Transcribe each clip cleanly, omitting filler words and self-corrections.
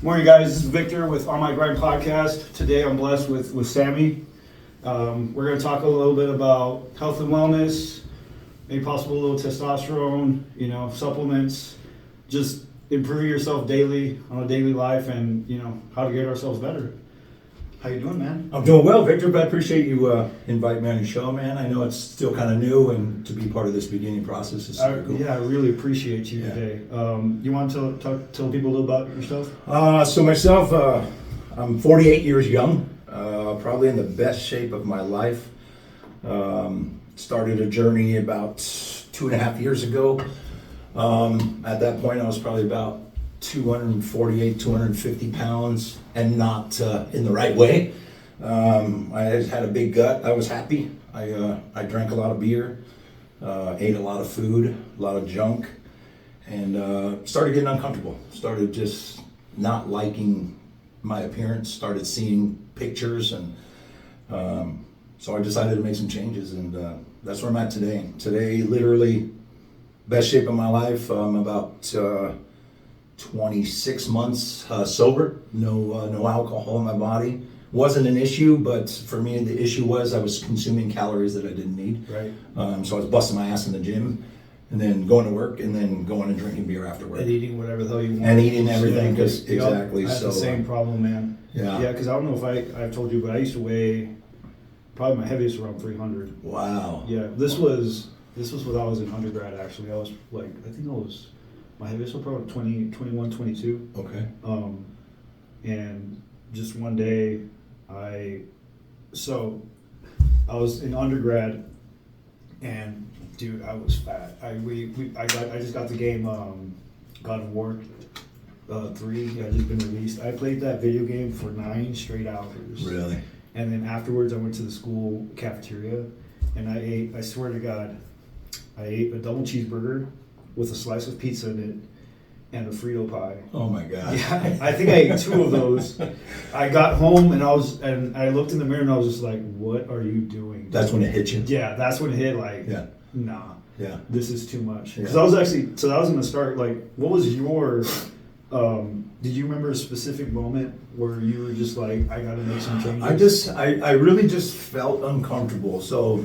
Morning, guys. This is Victor with On My Grind podcast. Today, I'm blessed with Sammy. We're going to talk a little bit about health and wellness, maybe possible a little testosterone, supplements, just improving yourself daily on a daily life, and how to get ourselves better. How you doing, man? I'm doing well, Victor, but I appreciate you inviting me on your show, man. I know it's still kind of new, and to be part of this beginning process is super cool. Yeah, I really appreciate you today. You want to tell people a little about yourself? So myself, I'm 48 years young, probably in the best shape of my life. Started a journey about 2.5 years ago. At that point, I was probably about 248, 250 pounds, and not in the right way. I had a big gut. I was happy. I drank a lot of beer, ate a lot of food, a lot of junk, and started getting uncomfortable. Started just not liking my appearance, started seeing pictures, and so I decided to make some changes, and that's where I'm at today. Today, literally, best shape of my life. I'm about 26 months sober, no alcohol in my body. Wasn't an issue, but for me the issue was I was consuming calories that I didn't need. Right. So I was busting my ass in the gym, and then going to work, and then going and drinking beer after work. And eating whatever the hell you want. And eating everything, because exactly. I had so the same problem, man. Yeah. Yeah, because I don't know if I've told you, but I used to weigh probably my heaviest around 300. Wow. Yeah, this was when I was in undergrad. Actually, I was my heaviest was probably 21, 22. Okay. And just one day, I was in undergrad, and dude, I was fat. I just got the game God of War 3. Yeah, just been released. I played that video game for 9 straight hours. Really? And then afterwards, I went to the school cafeteria, and I swear to God, I ate a double cheeseburger with a slice of pizza in it and a Frito pie. Oh my God. Yeah, I think I ate 2 of those. I got home and I looked in the mirror and I was just like, "What are you doing?" That's when it hit you. Yeah, that's when it hit. Like, Yeah. Nah, Yeah. this is too much. Yeah. Because I was gonna start. Like, what was your? Did you remember a specific moment where you were just like, "I gotta make some changes"? I really just felt uncomfortable. So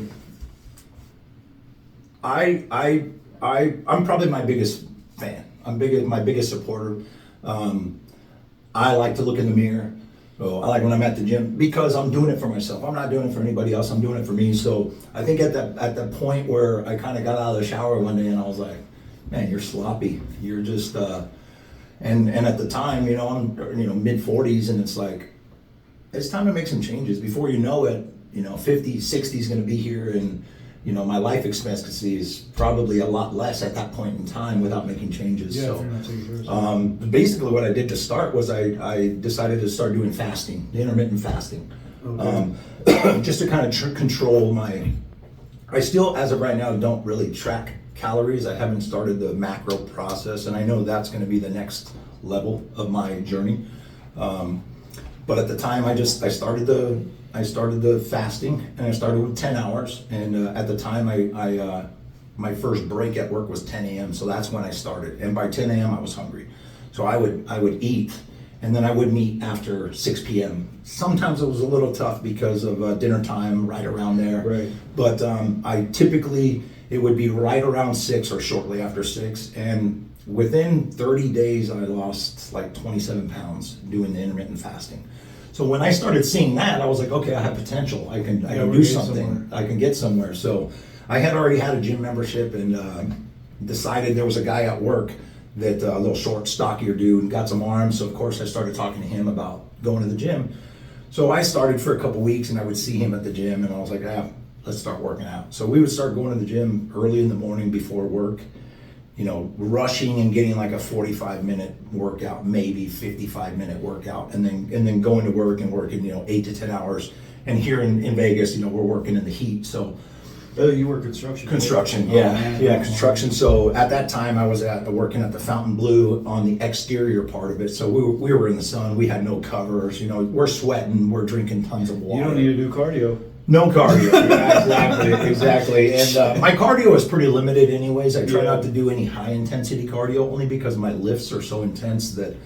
I'm probably my biggest fan. My biggest supporter. I like to look in the mirror. So I like when I'm at the gym, because I'm doing it for myself. I'm not doing it for anybody else. I'm doing it for me. So I think at that point where I kind of got out of the shower one day and I was like, "Man, you're sloppy. You're just." And at the time, I'm mid 40s, and it's like, it's time to make some changes. Before you know it, 50, 60 is going to be here, and my life expectancy is probably a lot less at that point in time without making changes. Yeah, So if you're not taking care of yourself. basically what I did to start was I decided to start doing fasting, the intermittent fasting. Okay. Just to kind of control I still, as of right now, don't really track calories. I haven't started the macro process, and I know that's going to be the next level of my journey. But at the time, I started the fasting, and I started with 10 hours. And at the time, my first break at work was 10 a.m. So that's when I started. And by 10 a.m. I was hungry, so I would eat, and then I wouldn't eat after 6 p.m. Sometimes it was a little tough because of dinner time right around there. Right. But it would be right around 6 or shortly after 6, and within 30 days I lost like 27 pounds doing the intermittent fasting. So when I started seeing that, I was like, okay, I have potential. I can do something. I can get somewhere. So I had already had a gym membership, and decided there was a guy at work that a little short, stockier dude, and got some arms. So of course I started talking to him about going to the gym. So I started for a couple weeks, and I would see him at the gym, and I was like, let's start working out. So we would start going to the gym early in the morning before work, rushing and getting like a 45-minute workout, maybe 55-minute workout, and then going to work and working, 8 to 10 hours. And here in Vegas, we're working in the heat. So you were construction. Construction, Oh, yeah, man. yeah, construction. So at that time, I was working at the Fountain Blue on the exterior part of it. So we were in the sun. We had no covers. We're sweating. We're drinking tons of water. You don't need to do cardio. No cardio. Yeah, exactly. And my cardio is pretty limited anyways. I try not to do any high intensity cardio, only because my lifts are so intense that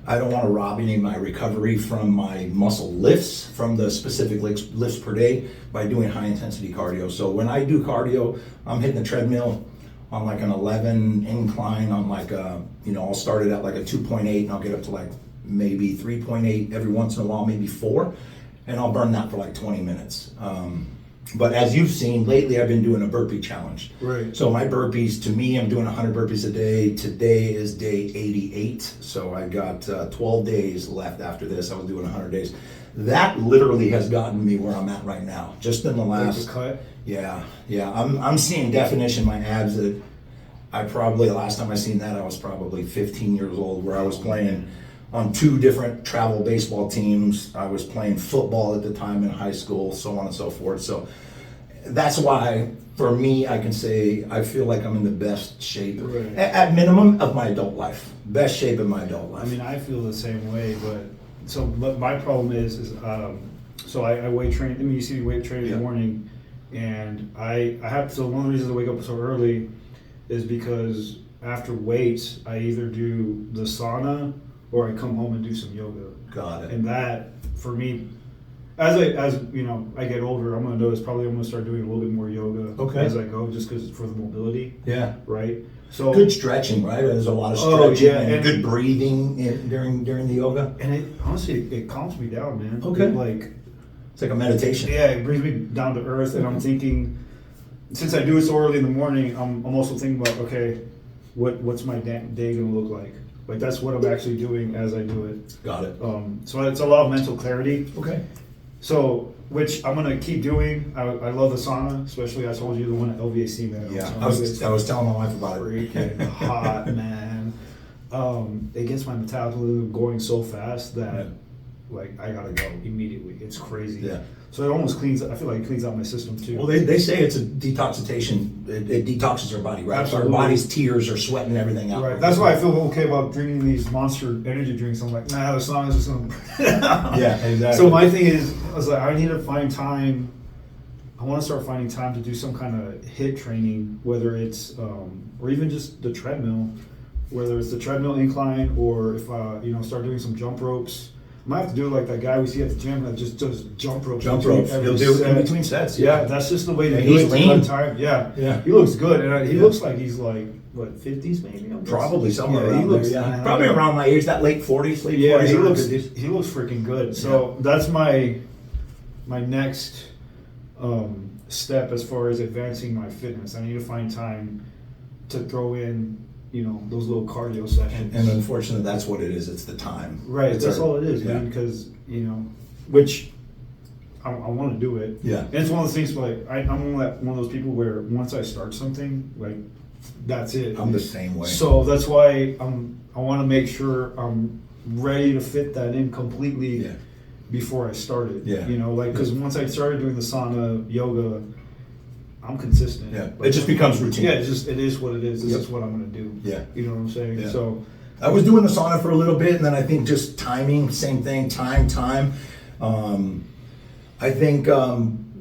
I don't want to rob any of my recovery from my muscle lifts, from the specific lifts per day by doing high intensity cardio. So when I do cardio, I'm hitting the treadmill on like an 11 incline on like a, I'll start it at like a 2.8 and I'll get up to like maybe 3.8 every once in a while, maybe 4, and I'll burn that for like 20 minutes. But as you've seen lately, I've been doing a burpee challenge. Right. So my burpees, to me, I'm doing 100 burpees a day. Today is day 88. So I got 12 days left after this. I was doing 100 days. That literally has gotten me where I'm at right now. Just in the last cut. Yeah. I'm seeing definition in my abs that last time I seen that, I was probably 15 years old, where I was playing on 2 different travel baseball teams. I was playing football at the time in high school, so on and so forth. So that's why, for me, I can say I feel like I'm in the best shape, right, at minimum, of my adult life. Best shape of my adult life. I mean, I feel the same way, but my problem is so I weight train. I mean, you see me weight train in the morning, and I have, so one of the reasons I wake up so early is because after weights, I either do the sauna or I come home and do some yoga. Got it. And that, for me, as I get older, I'm gonna notice probably I'm gonna start doing a little bit more yoga as I go, just because for the mobility. Yeah. Right. So good stretching, right? There's a lot of stretching and good breathing during the yoga. And it honestly, it calms me down, man. Okay. It's like a meditation. Yeah, it brings me down to earth, and I'm thinking, since I do it so early in the morning, I'm also thinking about, okay, what's my day gonna look like? Like, that's what I'm actually doing as I do it. Got it. So it's a lot of mental clarity. Okay. So, which I'm gonna keep doing. I love the sauna, especially I told you the one at LVAC, man. Yeah, I was telling my wife about it. Freaking hot, man. It gets my metabolism going so fast that like I gotta go immediately. It's crazy. Yeah. So it almost cleans. I feel like it cleans out my system too. Well, they say it's a detoxification. It detoxes our body, right? Absolutely. Our body's tears are sweating everything out. Right. That's why I feel okay about drinking these Monster energy drinks. I'm like, nah, the sauna's just gonna. Yeah, exactly. So my thing is, I was like, I need to find time. I want to start finding time to do some kind of HIIT training, whether it's or even just the treadmill, whether it's the treadmill incline or if start doing some jump ropes. I might have to do like that guy we see at the gym that just does jump ropes. Jump ropes. He'll do it in between sets. Yeah, that's just the way to do he's it. lean. Time. Yeah. Yeah. He looks good, and he looks like he's like what 50s maybe. Probably somewhere he around looks, there. Yeah. Probably around my age, that late 40s, late 40s. He looks freaking good. So that's my next step as far as advancing my fitness. I need to find time to throw in those little cardio sessions. And unfortunately, that's what it is. It's the time. Right. That's all it is, man. Because which I want to do it. Yeah. And it's one of the things. Like I'm one of those people where once I start something, like that's it. I'm the same way. So that's why I want to make sure I'm ready to fit that in completely. Yeah. Before I started. Yeah. Because once I started doing the sauna yoga, I'm consistent. Yeah. It just becomes routine. Yeah, it is what it is. This is what I'm going to do. Yeah. You know what I'm saying? Yeah. So I was doing the sauna for a little bit, and then I think just timing, same thing, time. I think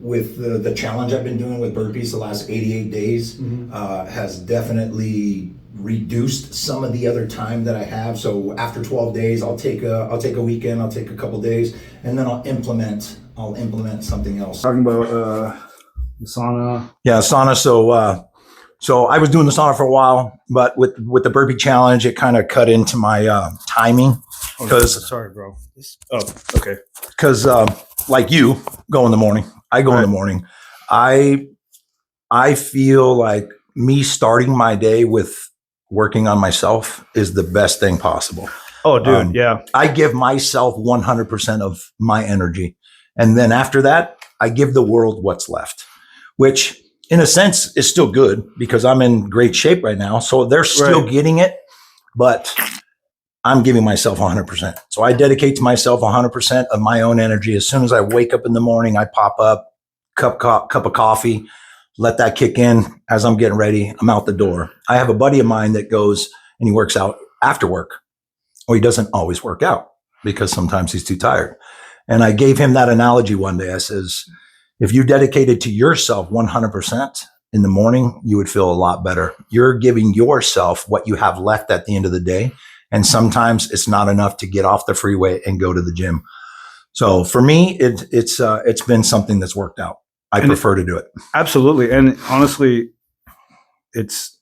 with the challenge I've been doing with burpees the last 88 days has definitely reduced some of the other time that I have. So after 12 days, I'll take a weekend, I'll take a couple days, and then I'll implement something else. talking about the sauna. Yeah, sauna. So I was doing the sauna for a while, but with the burpee challenge, it kind of cut into my timing. Because sorry, bro. Okay. Because like you go in the morning, I go in the morning. I feel like me starting my day with working on myself is the best thing possible. Oh, dude, yeah. I give myself 100% of my energy, and then after that, I give the world what's left, which in a sense is still good because I'm in great shape right now. So they're still getting it, but I'm giving myself 100%. So I dedicate to myself 100% of my own energy. As soon as I wake up in the morning, I pop up, cup of coffee, let that kick in. As I'm getting ready, I'm out the door. I have a buddy of mine that goes and he works out after work. Well, he doesn't always work out because sometimes he's too tired. And I gave him that analogy one day. I says, if you dedicated to yourself 100% in the morning, you would feel a lot better. You're giving yourself what you have left at the end of the day. And sometimes it's not enough to get off the freeway and go to the gym. So for me, it's been something that's worked out. I prefer to do it. Absolutely. And honestly, it's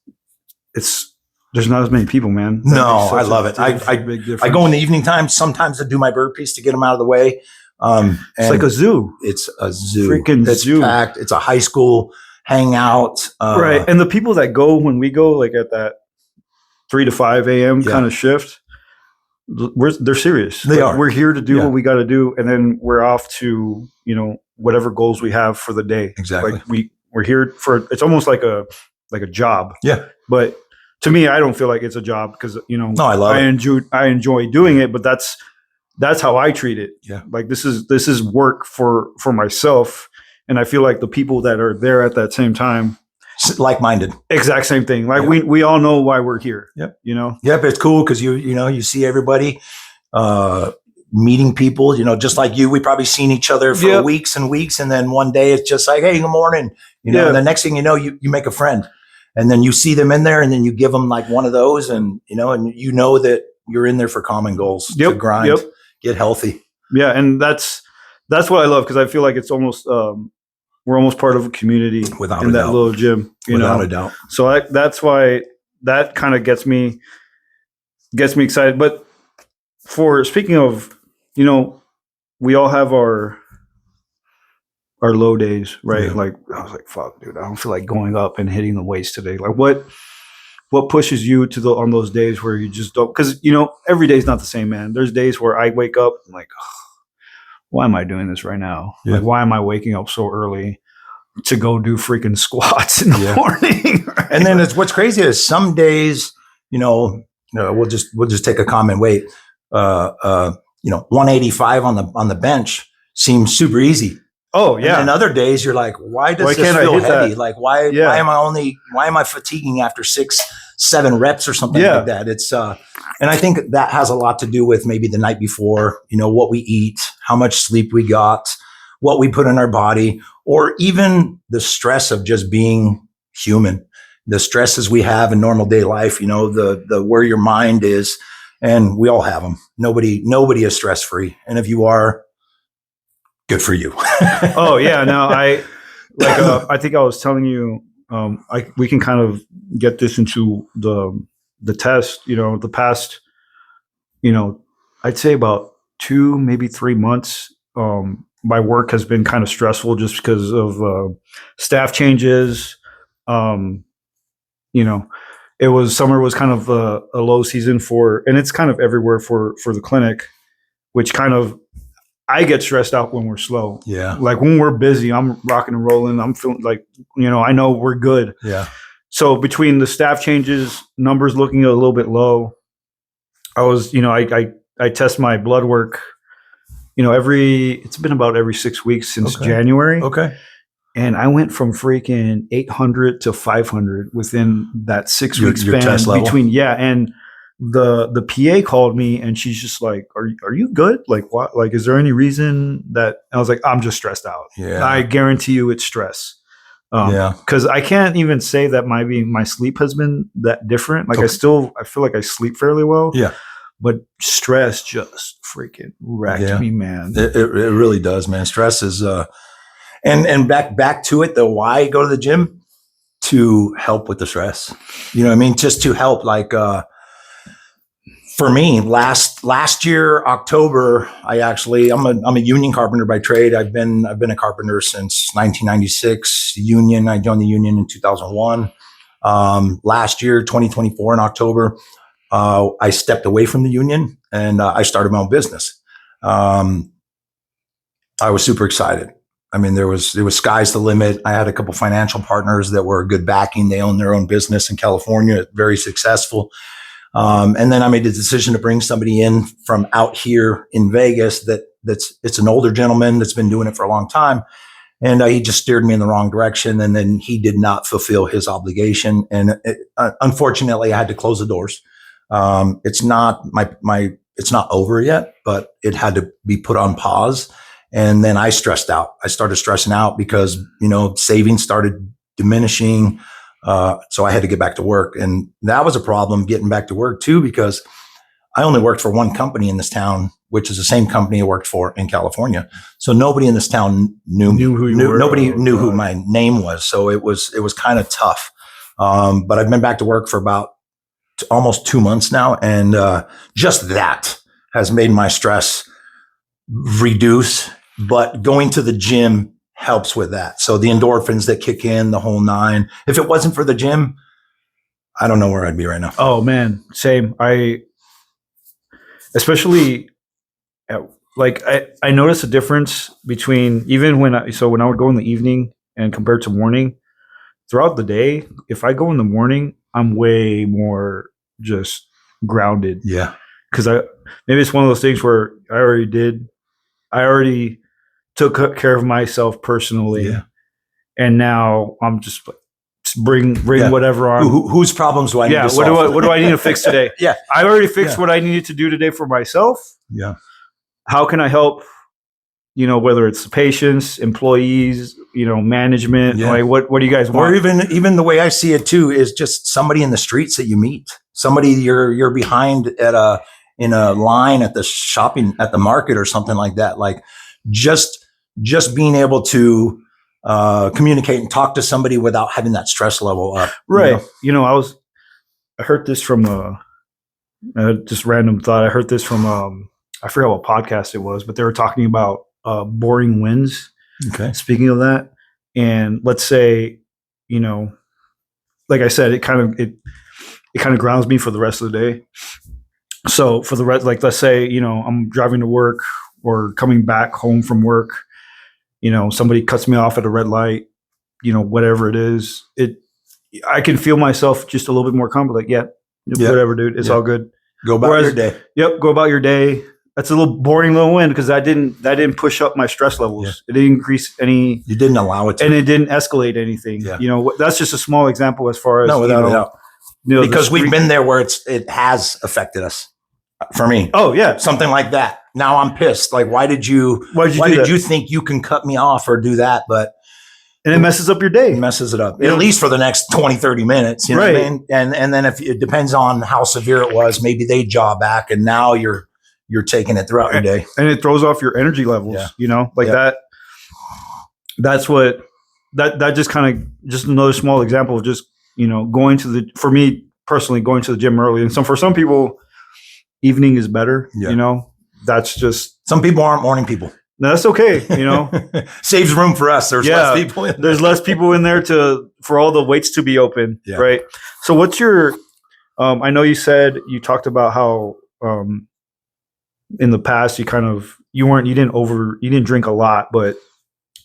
there's not as many people, man. No, I love it. I go in the evening time sometimes to do my burpees to get them out of the way. It's like a zoo. It's a zoo. Freaking it's zoo. Packed. It's a high school hangout. Right. And the people that go when we go, like at that 3 to 5 a.m. kind of shift, they're serious. They are. We're here to do what we got to do, and then we're off to whatever goals we have for the day. Exactly. Like we're here for. It's almost like a job. Yeah. But to me, I don't feel like it's a job because No, I love it. I enjoy doing it, but that's how I treat it. Yeah. Like this is work for myself, and I feel like the people that are there at that same time, like-minded, exact same thing. Like we all know why we're here. Yep. Yep. It's cool because you see everybody, meeting people. Just like you, we probably seen each other for weeks and weeks, and then one day it's just like, hey, good morning. And the next thing you know, you make a friend, and then you see them in there, and then you give them like one of those, and that you're in there for common goals to grind, get healthy. Yeah, and that's what I love because I feel like it's almost we're almost part of a community in that little gym. Without a doubt. So that's why that kind of gets me excited. But speaking of, we all have our low days, right? Yeah. Like I was like, fuck, dude, I don't feel like going up and hitting the weights today. Like what pushes you on those days where you just don't? Because every day is not the same, man. There's days where I wake up I'm like, why am I doing this right now? Yeah. Like, why am I waking up so early to go do freaking squats in the morning? Right? And then what's crazy is some days, we'll just take a common weight. 185 on the bench seems super easy. Oh yeah. And then other days you're like, why does this feel heavy? That? Like why am I fatiguing after 6-7 reps or something like that? It's and I think that has a lot to do with maybe the night before, what we eat, how much sleep we got, what we put in our body, or even the stress of just being human, the stresses we have in normal day life, the where your mind is, and we all have them. Nobody is stress free. And if you are, good for you. Oh yeah. No, I think I was telling you, we can kind of get this into the test, the past, I'd say about 2, maybe 3 months. My work has been kind of stressful just because of staff changes. Summer was kind of a low season and it's kind of everywhere for the clinic, which kind of, I get stressed out when we're slow. Yeah. Like when we're busy, I'm rocking and rolling. I'm feeling like, I know we're good. Yeah. So between the staff changes, numbers looking a little bit low, I was, I test my blood work, it's been about every 6 weeks since January. Okay. And I went from freaking 800 to 500 within that 6 week span test level? And the PA called me and she's just like, are you good? Like what? Like, is there any reason that I was like, I'm just stressed out. Yeah. I guarantee you it's stress. Cause I can't even say that my sleep has been that different. Like I feel like I sleep fairly well. Yeah. But stress just freaking wrecked me, man. It really does, man. Stress is, and back to it though, why I go to the gym? To help with the stress. You know what I mean? Just to help, like, for me, last year, October, I'm a union carpenter by trade. I've been a carpenter since 1996. Union, I joined the union in 2001. Last year, 2024 in October, I stepped away from the union and I started my own business. I was super excited. I mean, there was sky's the limit. I had a couple financial partners that were good backing. They own their own business in California, very successful. And then I made the decision to bring somebody in from out here in Vegas it's an older gentleman that's been doing it for a long time. And he just steered me in the wrong direction. And then he did not fulfill his obligation. And unfortunately, I had to close the doors. It's not it's not over yet, but it had to be put on pause. And then I stressed out. I started stressing out because, savings started diminishing. So I had to get back to work. And that was a problem getting back to work too, because I only worked for one company in this town, which is the same company I worked for in California. So nobody in this town knew who you were. Nobody Oh, knew who God. my name was. So it was kind of tough. But I've been back to work for about almost 2 months now. And just that has made my stress reduce. But going to the gym helps with that. So the endorphins that kick in, the whole nine. If it wasn't for the gym, I don't know where I'd be right now. Oh man, same. Especially I noticed a difference between even when I would go in the evening and compared to morning throughout the day. If I go in the morning, I'm way more just grounded. Yeah. Because maybe it's one of those things where I already took care of myself personally, Yeah. and now I'm just like, bring whatever on. Whose problems do I need to solve? What do I need to fix today? Yeah. I already fixed what I needed to do today for myself. Yeah. How can I help? Whether it's patients, employees, management. Yeah. Like, what do you guys want? Or even the way I see it too is just somebody in the streets that you meet, somebody you're behind in a line at the market or something like that. Like just being able to communicate and talk to somebody without having that stress level up. Right. I heard this from just random thought. I heard this from I forgot what podcast it was, but they were talking about boring wins. Okay. Speaking of that, and let's say, like I said, it kind of grounds me for the rest of the day. So for the rest, like let's say, I'm driving to work or coming back home from work, somebody cuts me off at a red light, whatever it is, I can feel myself just a little bit more confident. Like, whatever, dude, it's all good. Go about your day. Yep, go about your day. That's a little boring little win because that didn't push up my stress levels. Yeah. It didn't increase any. You didn't allow it to. And it didn't escalate anything. Yeah. That's just a small example as far as Without a doubt. Because we've been there where it has affected us. For me. Oh yeah. Something like that. Now I'm pissed. Like, why did you think you can cut me off or do that? But and it messes up your day. It messes it up. At least for the next 20, 30 minutes. You know what I mean? And then if it depends on how severe it was, maybe they jaw back and now you're taking it throughout your day. And it throws off your energy levels, that. That's what that just kind of just another small example of just, for me personally, going to the gym early. And for some people, evening is better. Yeah. That's just, some people aren't morning people. No, that's okay. Saves room for us. There's less people in there. There's less people in there for all the weights to be open. Yeah. Right. So what's your, I know you said, you talked about how, in the past, you didn't drink a lot, but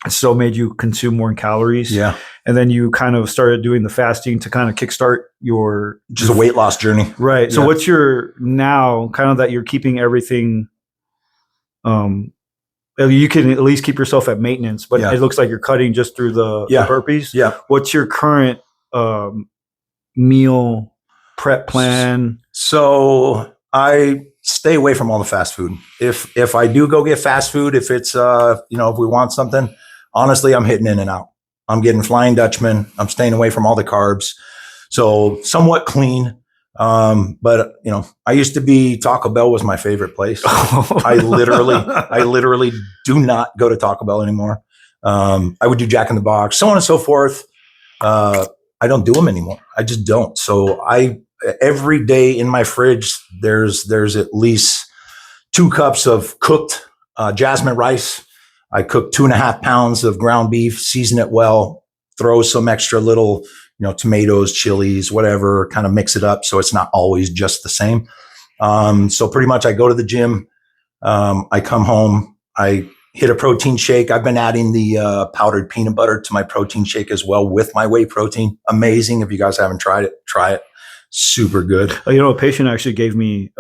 it still made you consume more calories. Yeah. And then you kind of started doing the fasting to kind of kickstart your just a weight loss journey. Right. So what's your now kind of that you're keeping everything, you can at least keep yourself at maintenance, but it looks like you're cutting just through the burpees. Yeah. What's your current meal prep plan? So I stay away from all the fast food. If I do go get fast food, if it's if we want something, honestly, I'm hitting in and out. I'm getting Flying Dutchman. I'm staying away from all the carbs. So somewhat clean. But I used to be Taco Bell was my favorite place. I literally do not go to Taco Bell anymore. I would do Jack in the Box, so on and so forth. I don't do them anymore. I just don't. So every day in my fridge, there's at least 2 cups of cooked jasmine rice. I cook 2.5 pounds of ground beef, season it well, throw some extra little, tomatoes, chilies, whatever, kind of mix it up so it's not always just the same. So pretty much I go to the gym, I come home, I hit a protein shake. I've been adding the powdered peanut butter to my protein shake as well with my whey protein. Amazing. If you guys haven't tried it, try it. Super good. A patient actually gave me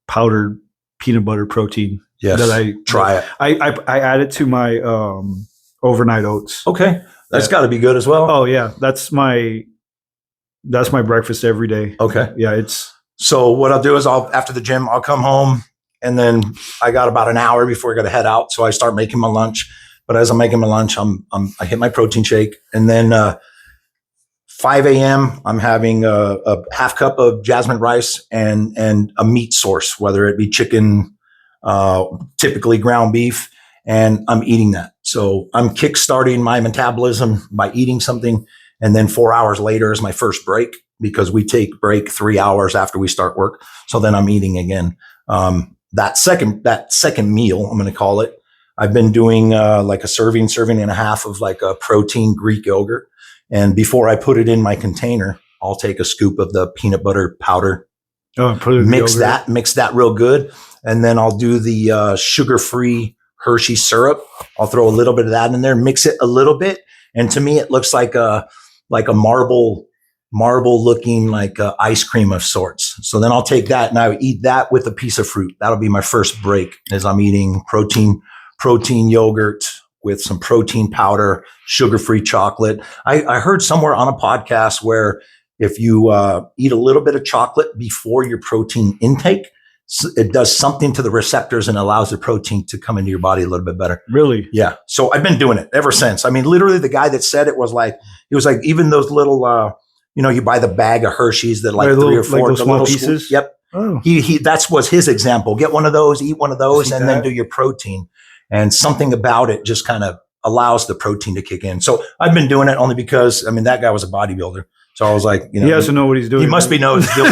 powdered peanut butter protein. Yes. Try it. I add it to my overnight oats. Okay. That's got to be good as well. Oh yeah, that's my breakfast every day. Okay. Yeah, so what I'll do is after the gym, I'll come home and then I got about an hour before I got to head out. So I start making my lunch. But as I'm making my lunch, I hit my protein shake and then 5 a.m. I'm having a half cup of jasmine rice and a meat source, whether it be chicken, typically ground beef, and I'm eating that. So I'm kickstarting my metabolism by eating something, and then 4 hours later is my first break because we take break 3 hours after we start work. So then I'm eating again. That second meal, I'm going to call it. I've been doing like a serving and a half of like a protein Greek yogurt. And before I put it in my container, I'll take a scoop of the peanut butter powder, Put it in mix yogurt. that real good. And then I'll do the sugar-free Hershey syrup. I'll throw a little bit of that in there, mix it a little bit. And to me, it looks like a marble looking like ice cream of sorts. So then I'll take that and I would eat that with a piece of fruit. That'll be my first break as I'm eating protein yogurt with some protein powder, sugar-free chocolate. I heard somewhere on a podcast where if you eat a little bit of chocolate before your protein intake, it does something to the receptors and allows the protein to come into your body a little bit better. Really? Yeah. So I've been doing it ever since. I mean, literally the guy that said it was like even those little, you buy the bag of Hershey's that like three or four, like those the small little pieces. Yep. Oh, That was his example. Get one of those, eat one of those, and then do your protein. And something about it just kind of allows the protein to kick in. So I've been doing it only because, I mean, that guy was a bodybuilder. So I was like, he has to know what he's doing. He must know what he's doing.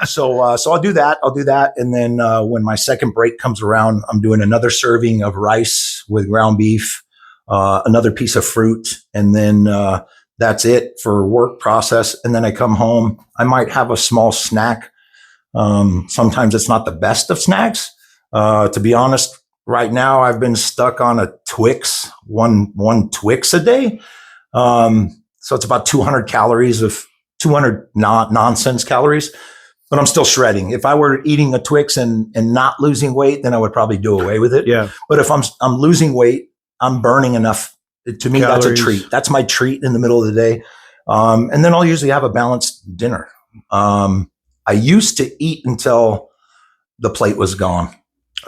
So I'll do that. And then when my second break comes around, I'm doing another serving of rice with ground beef, another piece of fruit. And then that's it for work process. And then I come home. I might have a small snack. Sometimes it's not the best of snacks. To be honest, right now I've been stuck on a Twix, one Twix a day. So it's about 200 nonsense calories, but I'm still shredding. If I were eating a Twix and not losing weight, then I would probably do away with it. Yeah. But if I'm losing weight, I'm burning enough. To me, Calories. That's a treat. That's my treat in the middle of the day. And then I'll usually have a balanced dinner. I used to eat until the plate was gone.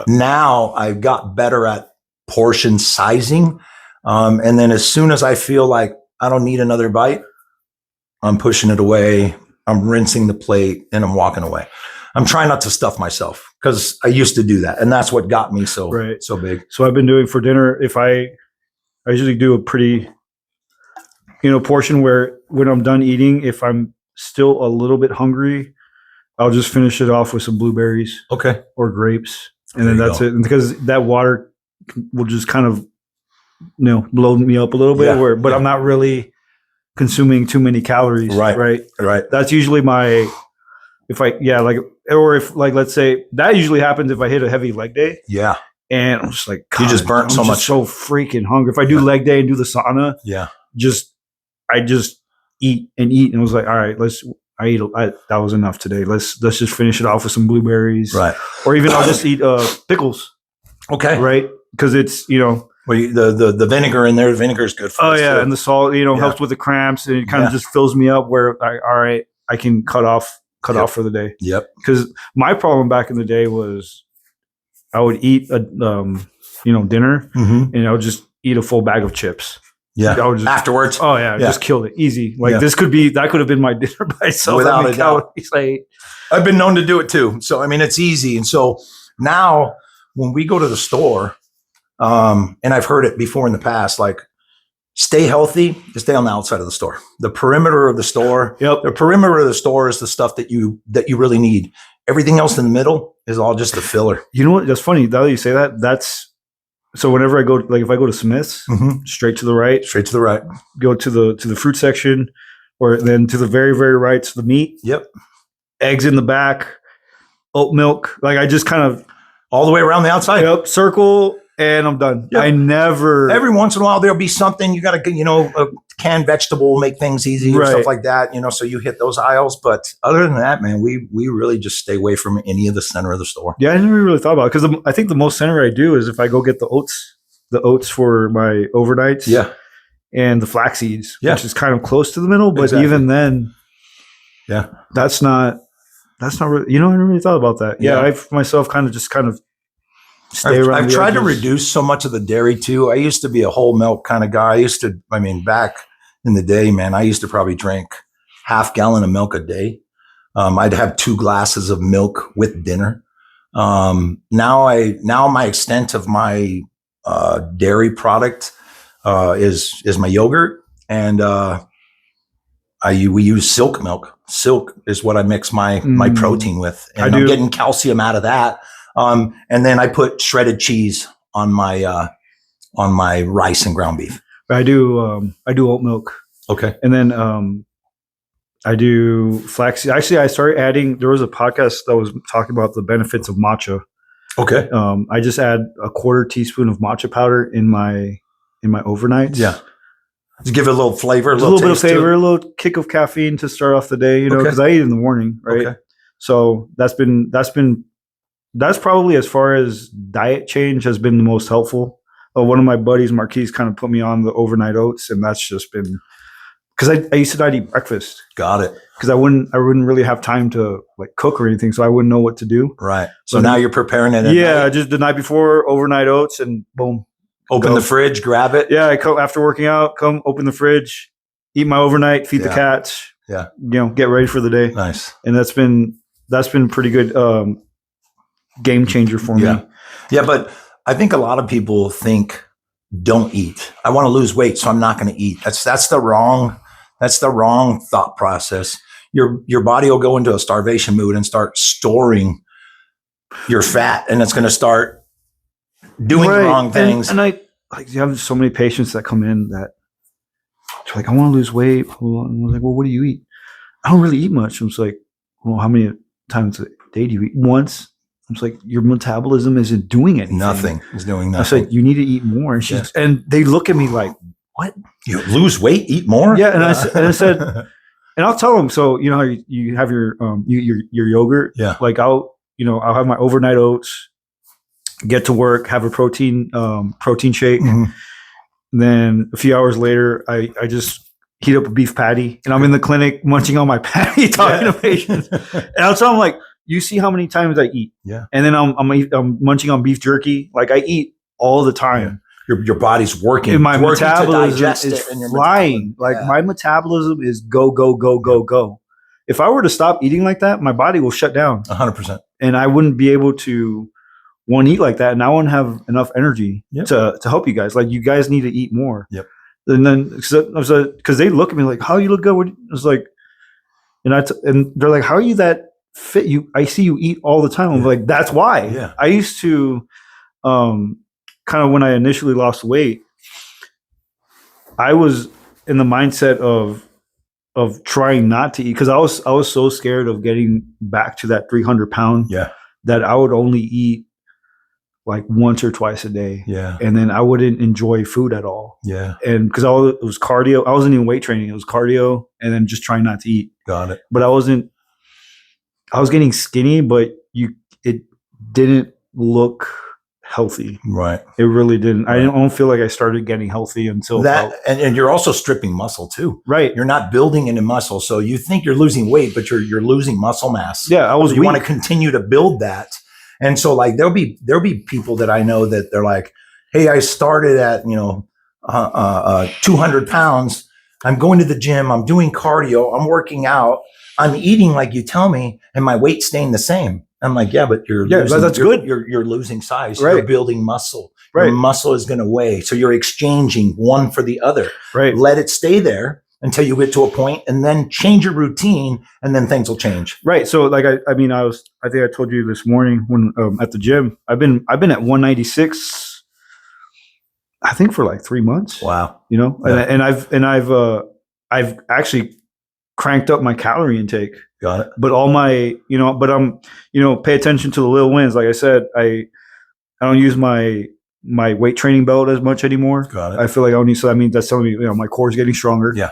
Now I've got better at portion sizing. And then as soon as I feel like I don't need another bite, I'm pushing it away. I'm rinsing the plate and I'm walking away. I'm trying not to stuff myself because I used to do that. And that's what got me so big. So I've been doing for dinner, I usually do a pretty, portion where when I'm done eating, if I'm still a little bit hungry, I'll just finish it off with some blueberries. Okay. Or grapes. And then that's it. And because that water will just kind of, blow me up a little bit but I'm not really consuming too many calories. Right. That's usually let's say that usually happens if I hit a heavy leg day. Yeah. And I'm just like, you just burnt so much. So freaking hungry. If I do leg day and do the sauna, I just eat. And I was like, all right, that was enough today. Let's just finish it off with some blueberries. Right. Or even I'll just eat pickles. Okay. Right. Because it's, well, the vinegar in there, the vinegar is good for us. And the salt, helps with the cramps, and it kind of just fills me up where I can cut off for the day. Yep. Because my problem back in the day was I would eat a dinner, and I would just eat a full bag of chips. Yeah. Afterwards. Oh yeah, just killed it that could have been my dinner by itself without a doubt. I've been known to do it too. So I mean, it's easy, and so now when we go to the store. And I've heard it before in the past, like stay healthy, stay on the outside of the store. The perimeter of the store. Yep. The perimeter of the store is the stuff that you really need. Everything else in the middle is all just a filler. You know what? That's funny. Now that you say that, so whenever I go, like if I go to Smith's, straight to the right, go to the fruit section, or then to the very, very right to the meat. Yep. Eggs in the back, oat milk. Like I just kind of all the way around the outside. Yep. Circle. And I'm done. Yep. Every once in a while, there'll be something you got to, a canned vegetable, make things easy or stuff like that, so you hit those aisles. But other than that, man, we really just stay away from any of the center of the store. Yeah, I never really thought about it because I think the most center I do is if I go get the oats for my overnights. Yeah. And the flax seeds, which is kind of close to the middle. But even then, that's not really, I never really thought about that. Yeah. I myself kind of I've tried to reduce so much of the dairy too. I used to be a whole milk kind of guy. Back in the day, man, I used to probably drink half gallon of milk a day. I'd have 2 glasses of milk with dinner. Now my extent of my dairy product is my yogurt, and we use silk milk. Silk is what I mix my protein with, and I'm getting calcium out of that. And then I put shredded cheese on my rice and ground beef. I do oat milk. Okay. And then I do flaxseed. Actually, I started adding. There was a podcast that was talking about the benefits of matcha. Okay. I just add a 1/4 teaspoon of matcha powder in my overnights. Yeah. To give it a little flavor, a little bit of flavor, a little kick of caffeine to start off the day. You know, because I eat in the morning, right? Okay. So that's probably, as far as diet change, has been the most helpful. One of my buddies, Marquise, kind of put me on the overnight oats, and that's just been because I used to not eat breakfast. Got it. Because I wouldn't really have time to like cook or anything, so I wouldn't know what to do. Right. So now you're preparing it. Yeah, just the night before, overnight oats, and boom. Open the fridge, grab it. Yeah, I come after working out. Come open the fridge, eat my overnight, feed the cats. Yeah. Get ready for the day. Nice. And that's been pretty good game changer for me. Yeah, but I think a lot of people think don't eat. I want to lose weight, so I'm not going to eat. That's the wrong thought process. Your body will go into a starvation mood and start storing your fat, and it's going to start doing the wrong things. And I you have so many patients that come in that are like, I want to lose weight. And I was like, well, what do you eat? I don't really eat much. I was like, well, how many times a day do you eat? Once. I was like, your metabolism isn't doing anything. Nothing. It's doing nothing. I said, you need to eat more. And they look at me like, what? You lose weight, eat more? Yeah. And I said, and I'll tell them, so you know how you have your yogurt? Yeah. Like I'll have my overnight oats, get to work, have a protein shake. Mm-hmm. Then a few hours later, I just heat up a beef patty, and I'm in the clinic munching on my patty, talking to patients. And I'll tell them, like, you see how many times I eat. Yeah. And then I'm munching on beef jerky. Like I eat all the time. Yeah. Your body's working. And my metabolism is flying. Like my metabolism is go, go, go, go, go. If I were to stop eating like that, my body will shut down. 100%. And I wouldn't be able to eat like that. And I wouldn't have enough energy to help you guys. Like you guys need to eat more. Yep. And then because they look at me like, how you look good? I was like, and they're like, how are you that fit? I see you eat all the time. I'm like, that's why. Yeah. I used to kind of, when I initially lost weight, I was in the mindset of trying not to eat because I was so scared of getting back to that 300 pound that I would only eat like once or twice a day. Yeah. And then I wouldn't enjoy food at all. Yeah. And because it was cardio. I wasn't even weight training. It was cardio and then just trying not to eat. Got it. But I was getting skinny, but it didn't look healthy. Right. It really didn't. Right. I don't feel like I started getting healthy until that. And you're also stripping muscle too. Right. You're not building any muscle. So you think you're losing weight, but you're losing muscle mass. Yeah. You want to continue to build that. And so like there'll be people that I know that they're like, hey, I started at 200 pounds. I'm going to the gym. I'm doing cardio. I'm working out. I'm eating like you tell me, and my weight's staying the same. I'm like, yeah, but that's good. You're losing size. Right. You're building muscle. Right. Your muscle is going to weigh. So you're exchanging one for the other. Right. Let it stay there until you get to a point, and then change your routine, and then things will change. Right. So like I think I told you this morning when at the gym, I've been at 196, I think for like 3 months. Wow. Yeah. And I've actually cranked up my calorie intake. Got it. But all my, but I'm, pay attention to the little wins. Like I said, I don't use my weight training belt as much anymore. Got it. I feel like I don't need, so I mean, that's telling me, my core is getting stronger. Yeah.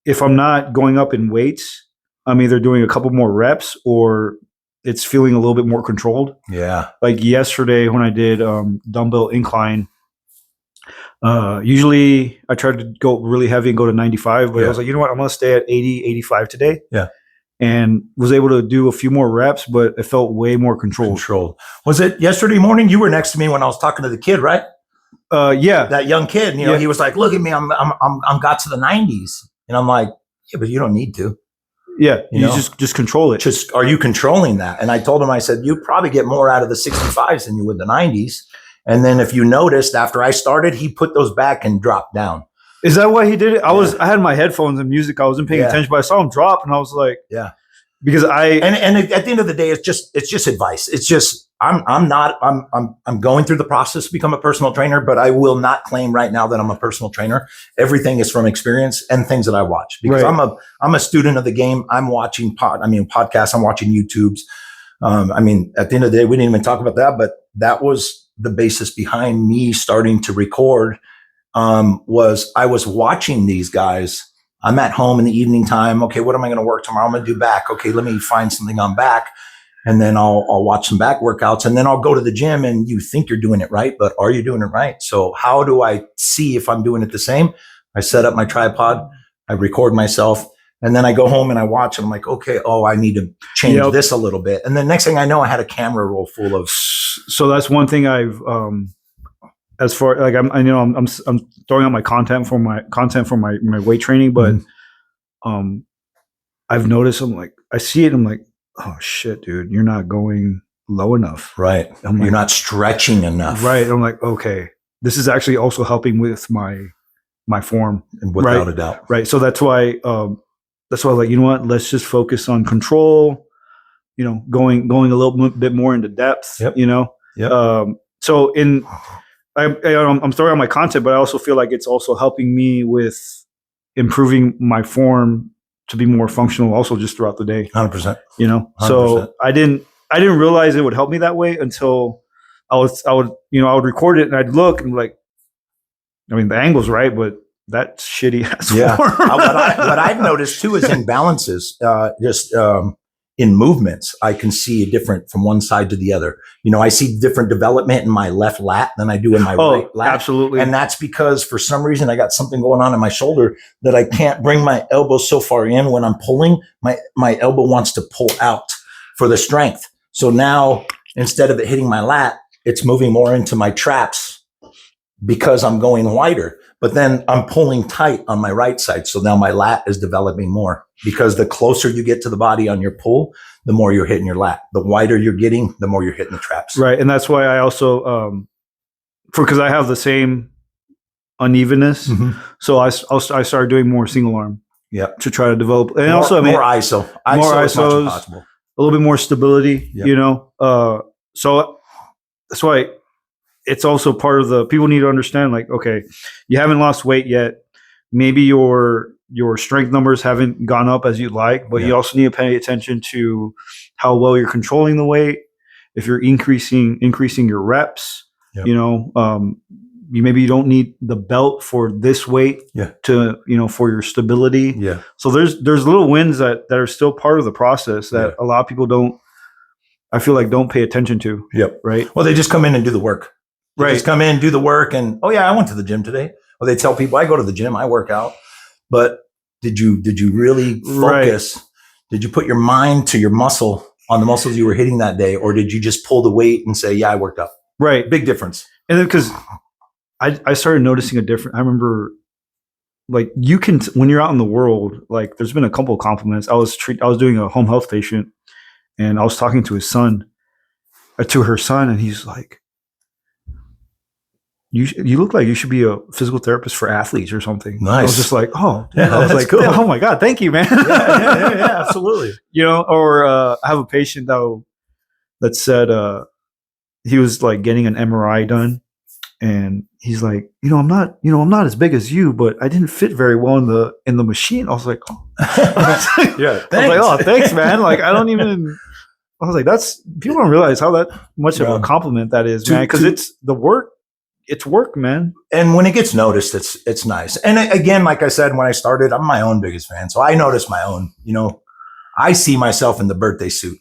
If I'm not going up in weights, I'm either doing a couple more reps or it's feeling a little bit more controlled. Yeah. Like yesterday when I did dumbbell incline, usually I tried to go really heavy and go to 95, but I was like, you know what? I'm going to stay at 80, 85 today. Yeah. And was able to do a few more reps, but it felt way more controlled. Was it yesterday morning? You were next to me when I was talking to the kid, right? Yeah. That young kid, he was like, look at me. I'm got to the 90s. And I'm like, yeah, but you don't need to. Yeah, You you know? just control it. Just, are you controlling that? And I told him, I said, you probably get more out of the 65s than you would the 90s. And then if you noticed, after I started, he put those back and dropped down. Is that why he did it? I had my headphones and music. I wasn't paying Yeah. attention, but I saw him drop, and I was like, Yeah. because And at the end of the day, it's just advice. It's just, I'm going through the process to become a personal trainer, but I will not claim right now that I'm a personal trainer. Everything is from experience and things that I watch, because Right. I'm a student of the game. I'm watching podcasts. I'm watching YouTubes. At the end of the day, we didn't even talk about that, but that was the basis behind me starting to record. Was I was watching these guys. I'm at home in the evening time. Okay, what am I going to work tomorrow? I'm going to do back. Okay, let me find something on back. And then I'll watch some back workouts, and then I'll go to the gym, and you think you're doing it right, but are you doing it right? So how do I see if I'm doing it the same? I set up my tripod, I record myself, and then I go home and I watch, and I'm like, okay, I need to change this a little bit. And then next thing I know, I had a camera roll full of. So that's one thing I've, as far like I'm throwing out my content for my weight training, but I've noticed I see it. I'm like, oh shit, dude, you're not going low enough. Right. You're not stretching enough. Right. I'm like, okay, this is actually also helping with my form. Without a doubt. Right. So that's why like, you know what, let's just focus on control, going a little bit more into depth, Yep. Yep. So I'm throwing out my content, but I also feel like it's also helping me with improving my form to be more functional also just throughout the day. 100%. 100%. So I didn't realize it would help me that way until I would record it and I'd look and like, the angle's right, but that's shitty ass form. What I've noticed too is imbalances, in movements. I can see a different from one side to the other. I see different development in my left lat than I do in my right lat. Absolutely. And that's because for some reason I got something going on in my shoulder that I can't bring my elbow so far in when I'm pulling. My elbow wants to pull out for the strength. So now instead of it hitting my lat, it's moving more into my traps because I'm going wider. But then I'm pulling tight on my right side. So now my lat is developing more, because the closer you get to the body on your pull, the more you're hitting your lat. The wider you're getting, the more you're hitting the traps. Right. And that's why I also, because I have the same unevenness. Mm-hmm. So I started doing more single arm. Yep. To try to develop. And more ISO. More ISOs, a little bit more stability, yep. So that's why it's also part of the, people need to understand, like, okay, you haven't lost weight yet. Maybe your strength numbers haven't gone up as you'd like, but you also need to pay attention to how well you're controlling the weight. If you're increasing your reps, yep. Maybe you don't need the belt for this weight to, for your stability. Yeah. So there's little wins that are still part of the process that a lot of people don't pay attention to. Yep. Right. Well, they just come in and do the work. They just come in, do the work, and I went to the gym today. Or they tell people, I go to the gym, I work out. But did you really focus? Right. Did you put your mind to your muscle on the muscles you were hitting that day? Or did you just pull the weight and say, I worked out? Right. Big difference. And then because I started noticing a difference. I remember, like, you can, when you're out in the world, like, there's been a couple of compliments. I was doing a home health patient, and I was talking to her son, and he's like, you look like you should be a physical therapist for athletes or something. Nice. I was just like, oh, yeah, I was like, cool. Oh my God, thank you, man. Yeah, absolutely. Or I have a patient that said he was like getting an MRI done, and he's like, I'm not as big as you, but I didn't fit very well in the machine. I was like, oh. Yeah, thanks. I was like, oh, thanks, man. Like, I was like, that's, people don't realize how that much of a compliment that is, man, because it's the work. It's work, man. And when it gets noticed, it's nice. And again, like I said, when I started, I'm my own biggest fan. So I notice my own, I see myself in the birthday suit.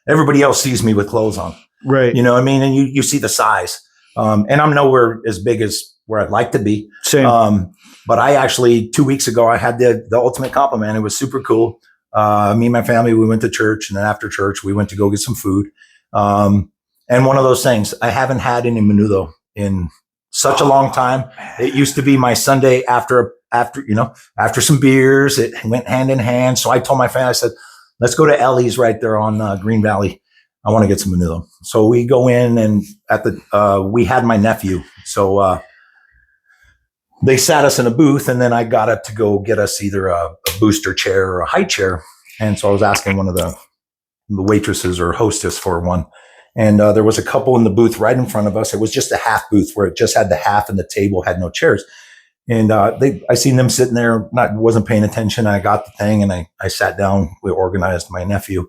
Everybody else sees me with clothes on. Right. And you see the size. And I'm nowhere as big as where I'd like to be. Same. But I actually, 2 weeks ago, I had the ultimate compliment. It was super cool. Me and my family, we went to church, and then after church, we went to go get some food. And one of those things, I haven't had any menudo in such a long time. It used to be my Sunday after some beers. It went hand in hand. So I told my family, I said, let's go to Ellie's right there on Green Valley. I want to get some vanilla. So we go in, and we had my nephew. So they sat us in a booth, and then I got up to go get us either a booster chair or a high chair. And so I was asking one of the waitresses or hostess for one. And there was a couple in the booth right in front of us. It was just a half booth where it just had the half and the table had no chairs. And I seen them sitting there, wasn't paying attention. I got the thing, and I sat down. We organized my nephew.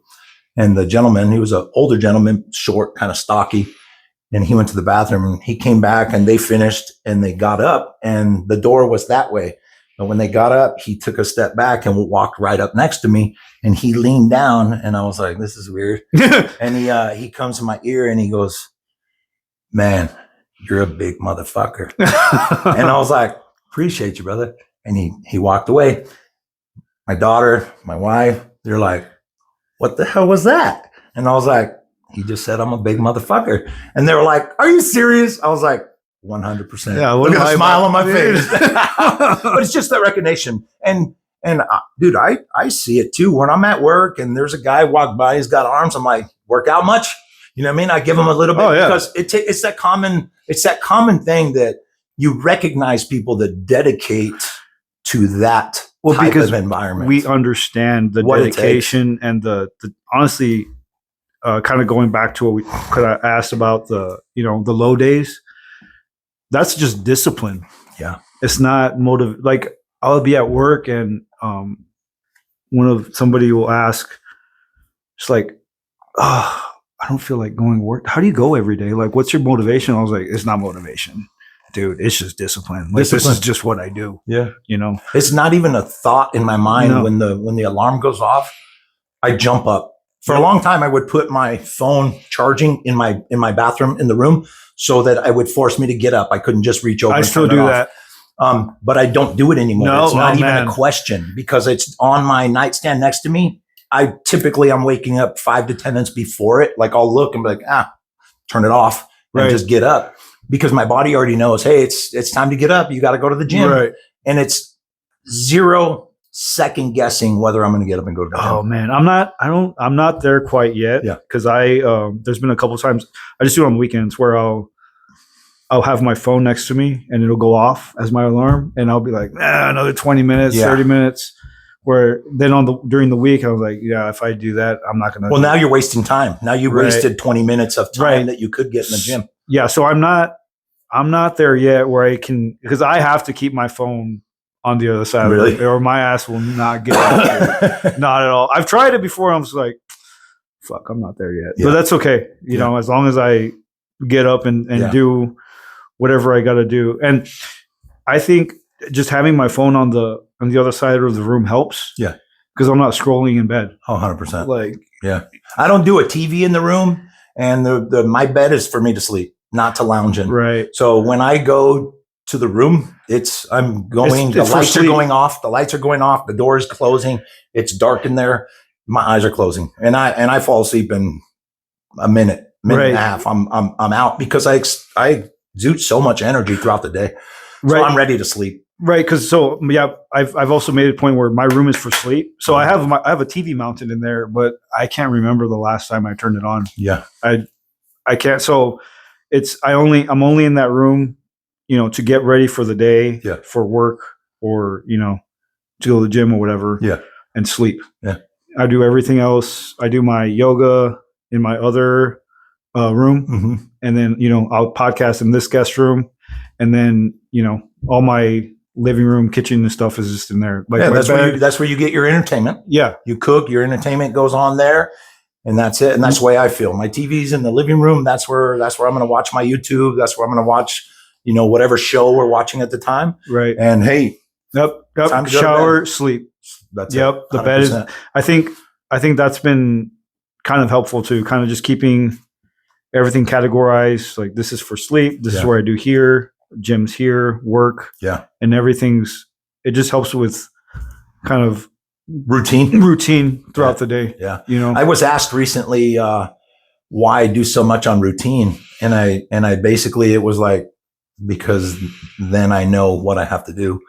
And the gentleman, he was an older gentleman, short, kind of stocky. And he went to the bathroom, and he came back, and they finished, and they got up, and the door was that way. But when they got up, he took a step back and walked right up next to me, and he leaned down, and I was like, this is weird. And he comes to my ear, and he goes, man, you're a big motherfucker. And I was like, appreciate you, brother. And he walked away. My daughter, my wife, they're like, what the hell was that? And I was like, he just said I'm a big motherfucker. And they were like, are you serious? I was like, 100%. Yeah, look at the smile on my face. But it's just that recognition. And dude, I see it too. When I'm at work and there's a guy walk by, he's got arms, I'm like, work out much? You know what I mean? I give him a little bit because it's that common thing that you recognize people that dedicate to that type of environment. We understand the dedication and the honestly, kind of going back to what I asked about the low days. That's just discipline. Yeah. It's not motive. Like I'll be at work and somebody will ask, it's like, oh, I don't feel like going to work. How do you go every day? Like, what's your motivation? I was like, it's not motivation, dude. It's just discipline. Like, this is just what I do. Yeah. It's not even a thought in my mind when the alarm goes off. I jump up. For a long time, I would put my phone charging in my bathroom in the room so that I would force me to get up. I couldn't just reach over. I still do that. But I don't do it anymore. No, it's not even a question because it's on my nightstand next to me. I'm waking up 5 to 10 minutes before it. Like I'll look and be like, turn it off and just get up because my body already knows, hey, it's time to get up. You got to go to the gym. Right. And it's 0 second guessing whether I'm going to get up and go to the gym. Oh man, I'm not there quite yet. Yeah. Cause there's been a couple of times I just do it on the weekends where I'll have my phone next to me and it'll go off as my alarm and I'll be like, another 20 minutes, 30 minutes. Where then during the week, I was like, yeah, if I do that, I'm not going to. Well, now you're wasting time. Now you wasted 20 minutes of time that you could get in the gym. Yeah. So I'm not there yet where I can, because I have to keep my phone on the other side of it or my ass will not get out. Not at all. I've tried it before. I'm just like, fuck, I'm not there yet. Yeah. But that's okay. You know, as long as I get up and do whatever I got to do. And I think just having my phone on the other side of the room helps. Yeah. Because I'm not scrolling in bed. Oh, 100%. Like, yeah. I don't do a TV in the room and my bed is for me to sleep, not to lounge in. Right. So when I go to the room, the lights are going off, the door is closing, it's dark in there, my eyes are closing. And I fall asleep in a minute and a half. I'm out because I exude so much energy throughout the day. So I'm ready to sleep. Right, because I've also made a point where my room is for sleep. So I have a TV mounted in there, but I can't remember the last time I turned it on. Yeah, I can't. So I'm only in that room, to get ready for the day, for work, or to go to the gym or whatever, and sleep. Yeah, I do everything else. I do my yoga in my other room, and then I'll podcast in this guest room, and then all my living room, kitchen and stuff is just in there. Like that's where you get your entertainment. Yeah. You cook, your entertainment goes on there and that's it. And that's the way I feel. My TV's in the living room. That's where I'm going to watch my YouTube. That's where I'm going to watch, whatever show we're watching at the time. Right. And hey, shower, sleep. That's it. The 100%. Bed is, I think that's been kind of helpful too. Kind of just keeping everything categorized. Like this is for sleep. This is where I do here. Gym's here, work, and it just helps with kind of routine throughout the day. Yeah. I was asked recently why I do so much on routine, and I basically it was like because then I know what I have to do.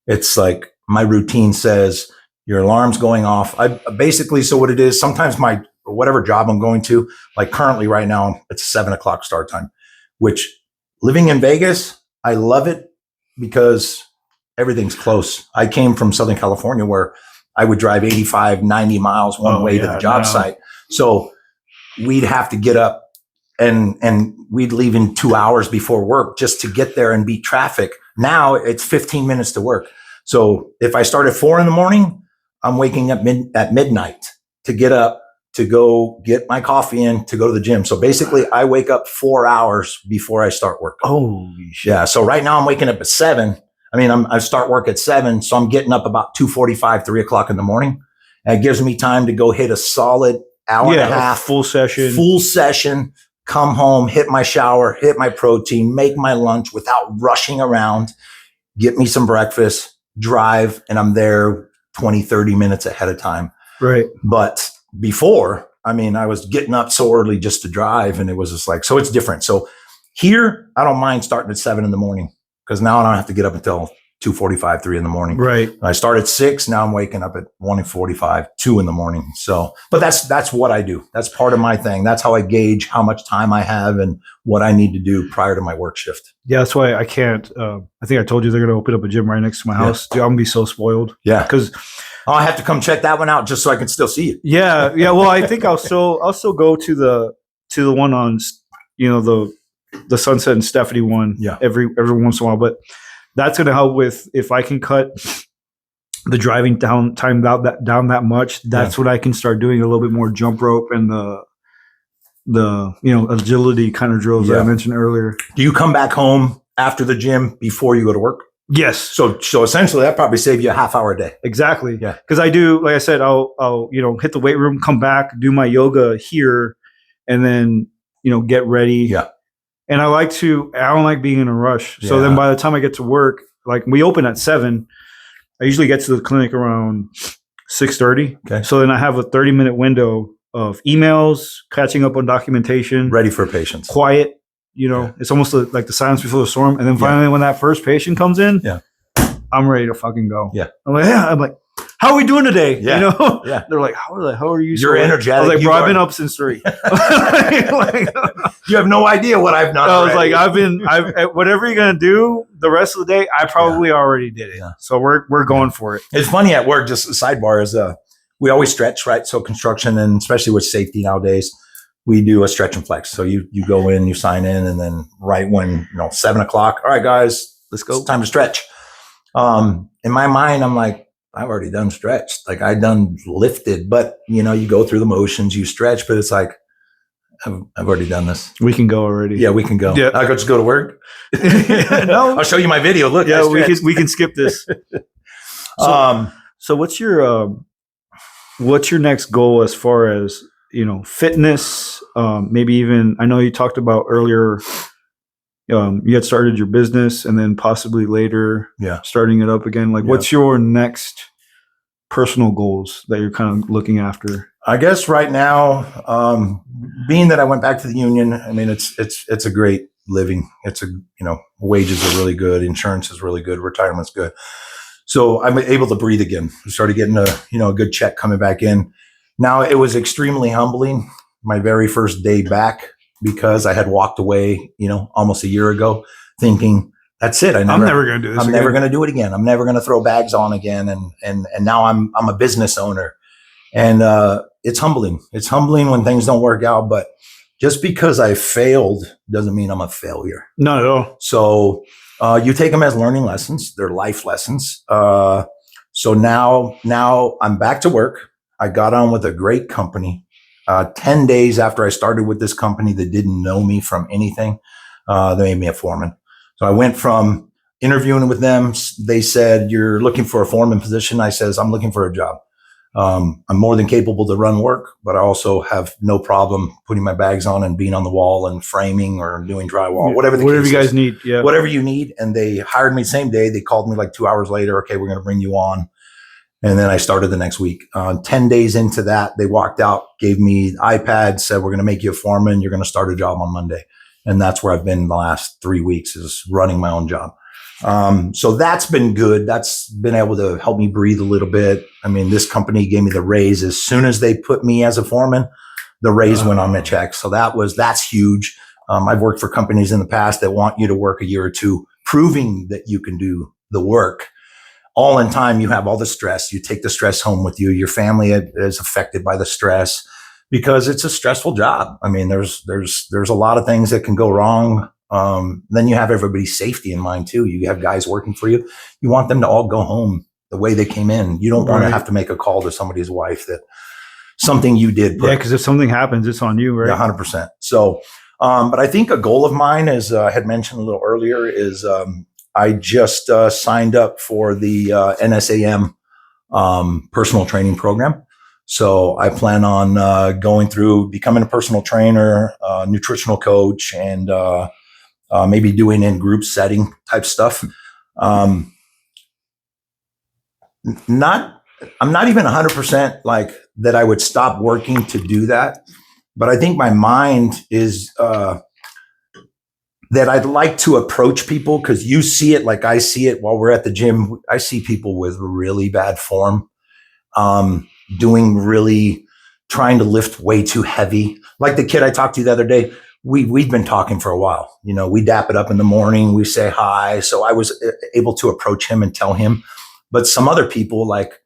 It's like my routine says your alarm's going off. I basically, so what it is, sometimes whatever job I'm going to, like currently right now, it's 7:00 start time, which living in Vegas, I love it because everything's close. I came from Southern California where I would drive 85, 90 miles one way to the job site. So we'd have to get up and we'd leave in 2 hours before work just to get there and beat traffic. Now it's 15 minutes to work. So if I start at 4 a.m, I'm waking up at midnight to get up, to go get my coffee in, to go to the gym. So basically I wake up 4 hours before I start work. Holy shit. Yeah. So right now I'm waking up at 7. I start work at 7. So I'm getting up about 2:45, 3:00 in the morning. And it gives me time to go hit a solid hour and a half. Full session, come home, hit my shower, hit my protein, make my lunch without rushing around, get me some breakfast, drive, and I'm there 20, 30 minutes ahead of time. Right. But before, I was getting up so early just to drive, and it was just like, so it's different. So here, I don't mind starting at 7 in the morning because now I don't have to get up until 2:45, 3 in the morning. Right. I start at 6. Now I'm waking up at 1:45, 2 in the morning. So, but that's what I do. That's part of my thing. That's how I gauge how much time I have and what I need to do prior to my work shift. Yeah, that's why I can't. I think I told you they're going to open up a gym right next to my house. Dude, I'm going to be so spoiled. Yeah. Because I have to come check that one out just so I can still see it. Yeah. Well, I think I'll still go to the one on, the Sunset and Stephanie one. Yeah. Every once in a while, but that's going to help with if I can cut the driving down time down that much. That's what I can start doing a little bit more jump rope and the agility kind of drills that I mentioned earlier. Do you come back home after the gym before you go to work? Yes. So essentially that probably save you a half hour a day. Exactly. Yeah. Because I do, like I said, I'll hit the weight room, come back, do my yoga here, and then get ready. Yeah. And I don't like being in a rush. So then by the time I get to work, like we open at 7, I usually get to the clinic around 6:30. Okay. So then I have a 30-minute window of emails, catching up on documentation, Ready for patients. quiet. It's almost like the silence before the storm. And then finally, when that first patient comes in, I'm ready to fucking go. Yeah. I'm like, how are we doing today? Yeah. Yeah. They're like, how are you? You're energetic. I was like, bro, I've been up since 3. You have no idea what I've done. I was like, I've whatever you're gonna do the rest of the day, I probably already did it. Yeah. So we're going for it. It's funny at work. Just a sidebar is we always stretch, right? So construction, and especially with safety nowadays, we do a stretch and flex. So you go in, you sign in, and then right when 7:00, all right, guys, let's go. It's time to stretch. In my mind, I'm like, I've already done stretched. Like I done lifted, but you go through the motions, you stretch, but it's like, I've already done this. We can go already. Yeah, we can go. Yeah. I could just go to work. No, I'll show you my video. Look. Yeah, we can skip this. So what's your next goal as far as fitness? Maybe even I know you talked about earlier. You had started your business and then possibly later, starting it up again. Like, what's your next personal goals that you're kind of looking after? I guess right now, being that I went back to the union, it's a great living. It's wages are really good. Insurance is really good. Retirement's good. So I'm able to breathe again. I started getting a good check coming back in. Now it was extremely humbling my very first day back because I had walked away, almost a year ago thinking, that's it. I'm never going to do this. I'm never going to do it again. I'm never going to throw bags on again. And now I'm a business owner. And it's humbling. It's humbling when things don't work out. But just because I failed doesn't mean I'm a failure. Not at all. So you take them as learning lessons. They're life lessons. So now I'm back to work. I got on with a great company. 10 days after I started with this company that didn't know me from anything, they made me a foreman. So I went from interviewing with them. They said, you're looking for a foreman position. I says, I'm looking for a job. I'm more than capable to run work, but I also have no problem putting my bags on and being on the wall and framing or doing drywall, whatever the case you guys need. Yeah. Whatever you need. And they hired me the same day. They called me like 2 hours later. Okay, we're going to bring you on. And then I started the next week. 10 days into that, they walked out, gave me the iPad, said, we're going to make you a foreman. You're going to start a job on Monday. And that's where I've been the last 3 weeks, is running my own job. So that's been good. That's been able to help me breathe a little bit. I mean, this company gave me the raise as soon as they put me as a foreman. The raise went on my check. So that's huge. I've worked for companies in the past that want you to work a year or two, proving that you can do the work. All in time, you have all the stress. You take the stress home with you. Your family is affected by the stress because it's a stressful job. I mean, there's a lot of things that can go wrong. Then you have everybody's safety in mind too. You have guys working for you. You want them to all go home the way they came in. You don't want to have to make a call to somebody's wife that something you did. Yeah, because if something happens, it's on you, right? Yeah, 100%. So, but I think a goal of mine, as I had mentioned a little earlier, is I just signed up for the NSAM personal training program. So I plan on going through, becoming a personal trainer, nutritional coach, and maybe doing in group setting type stuff. I'm not even 100% like that I would stop working to do that. But I think my mind is that I'd like to approach people, because you see it like I see it while we're at the gym. I see people with really bad form, trying to lift way too heavy. Like the kid I talked to the other day, we've been talking for a while. You know, we dap it up in the morning, we say hi. So I was able to approach him and tell him. But some other people, like,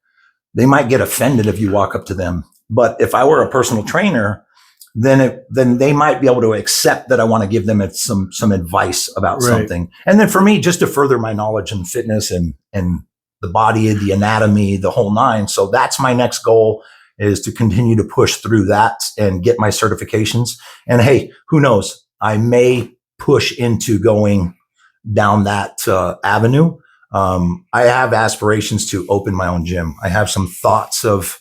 they might get offended if you walk up to them. But if I were a personal trainer, then they might be able to accept that I want to give them some advice about something. And then for me, just to further my knowledge in fitness and the body, the anatomy, the whole nine. So that's my next goal, is to continue to push through that and get my certifications. And hey, who knows? I may push into going down that avenue. I have aspirations to open my own gym. I have some thoughts of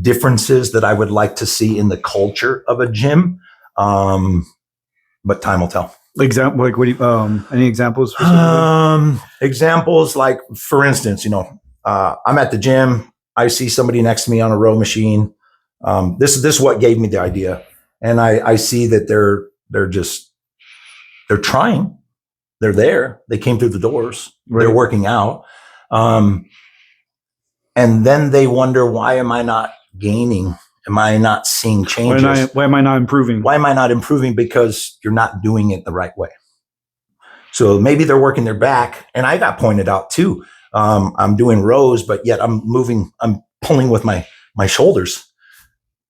differences that I would like to see in the culture of a gym. But time will tell. Example, like what do you, any examples? Examples like, for instance, you know, I'm at the gym. I see somebody next to me on a row machine. This is what gave me the idea. And I see that they're trying. They're there. They came through the doors. They're working out. And then they wonder, why am I not gaining? Am I not seeing changes? Why am I not improving? Why am I not improving? Because you're not doing it the right way. So maybe they're working their back. And I got pointed out too. I'm doing rows, but yet I'm pulling with my shoulders.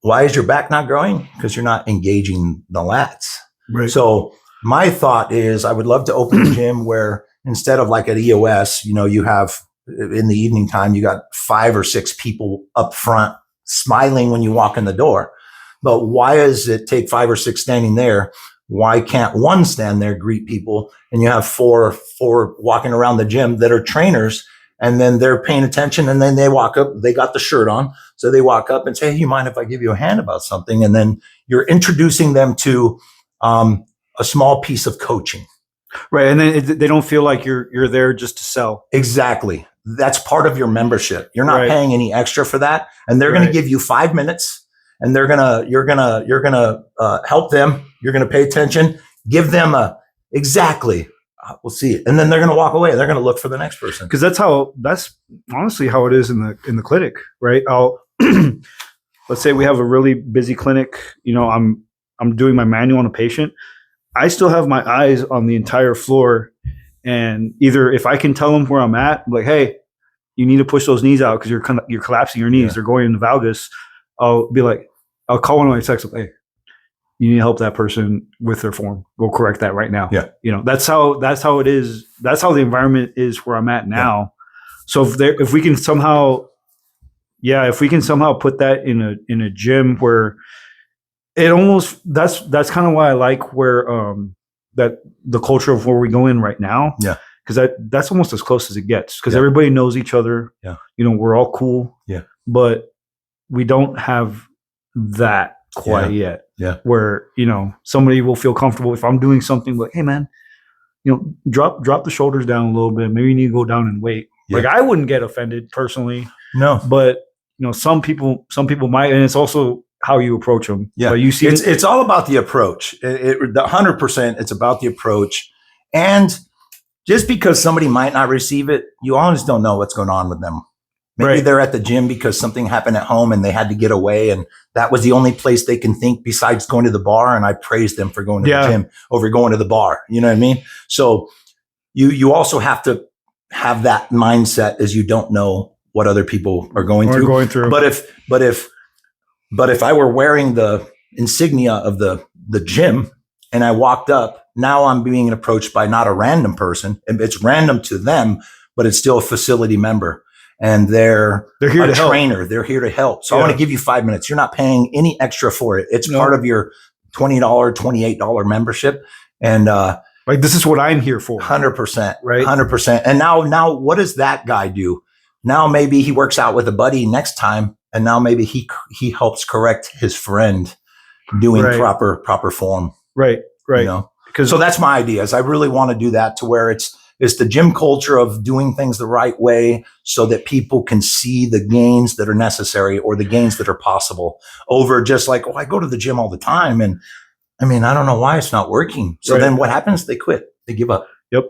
Why is your back not growing? Because you're not engaging the lats. Right. So my thought is, I would love to open a gym where, instead of like at EOS, you know, you have, in the evening time, you got 5 or 6 people up front smiling when you walk in the door. But why does it take 5 or 6 standing there? Why can't one stand there, greet people, and you have four walking around the gym that are trainers, and then they're paying attention, and then they walk up, they got the shirt on, so they walk up and say, hey, you mind if I give you a hand about something? And then you're introducing them to a small piece of coaching. Right. And then they don't feel like you're there just to sell. Exactly. That's part of your membership. You're not paying any extra for that. And they're going to give you 5 minutes, and you're going to help them. You're going to pay attention, give them exactly. We'll see it. And then they're going to walk away. They're going to look for the next person. Cause that's honestly how it is in the clinic, right? Let's say we have a really busy clinic. You know, I'm doing my manual on a patient. I still have my eyes on the entire floor, and either if I can tell them where I'm at, I'm like, hey, you need to push those knees out because you're collapsing your knees. They're going into valgus. I'll call one of my techs, hey, you need to help that person with their form. Go correct that right now. Yeah. You know, that's how it is. That's how the environment is where I'm at now. Yeah. So if we can somehow put that in a gym where it almost, that's kind of why I like where that the culture of where we go in right now. Yeah. Because that's almost as close as it gets. Because everybody knows each other. Yeah. You know, we're all cool. Yeah. But we don't have that quite yet. Yeah. Where, you know, somebody will feel comfortable if I'm doing something like, hey man, you know, drop the shoulders down a little bit. Maybe you need to go down and wait. Yeah. Like, I wouldn't get offended personally. No. But, you know, some people might, and it's also how you approach them. Yeah, but you see, it's all about the approach. The 100%, it's about the approach. And just because somebody might not receive it, you always don't know what's going on with them. Maybe Right. they're at the gym because something happened at home and they had to get away, and that was the only place they can think besides going to the bar. And I praise them for going to the gym over going to the bar. You know what I mean? So you also have to have that mindset, as you don't know what other people are going through. But if I were wearing the insignia of the gym and I walked up, now I'm being approached by not a random person. It's random to them, but it's still a facility member. And they're here a to help. trainer. They're here to help. So I want to give you 5 minutes. You're not paying any extra for it. It's part of your $20, $28 membership. And like, this is what I'm here for. 100%. Right. 100%. And now what does that guy do? Now maybe he works out with a buddy next time. And now maybe he helps correct his friend doing proper form. Right. Right. You know? So that's my idea. Is I really want to do that to where it's the gym culture of doing things the right way so that people can see the gains that are necessary or the gains that are possible over just like, oh, I go to the gym all the time. And I mean, I don't know why it's not working. So then what happens? They quit. They give up. Yep.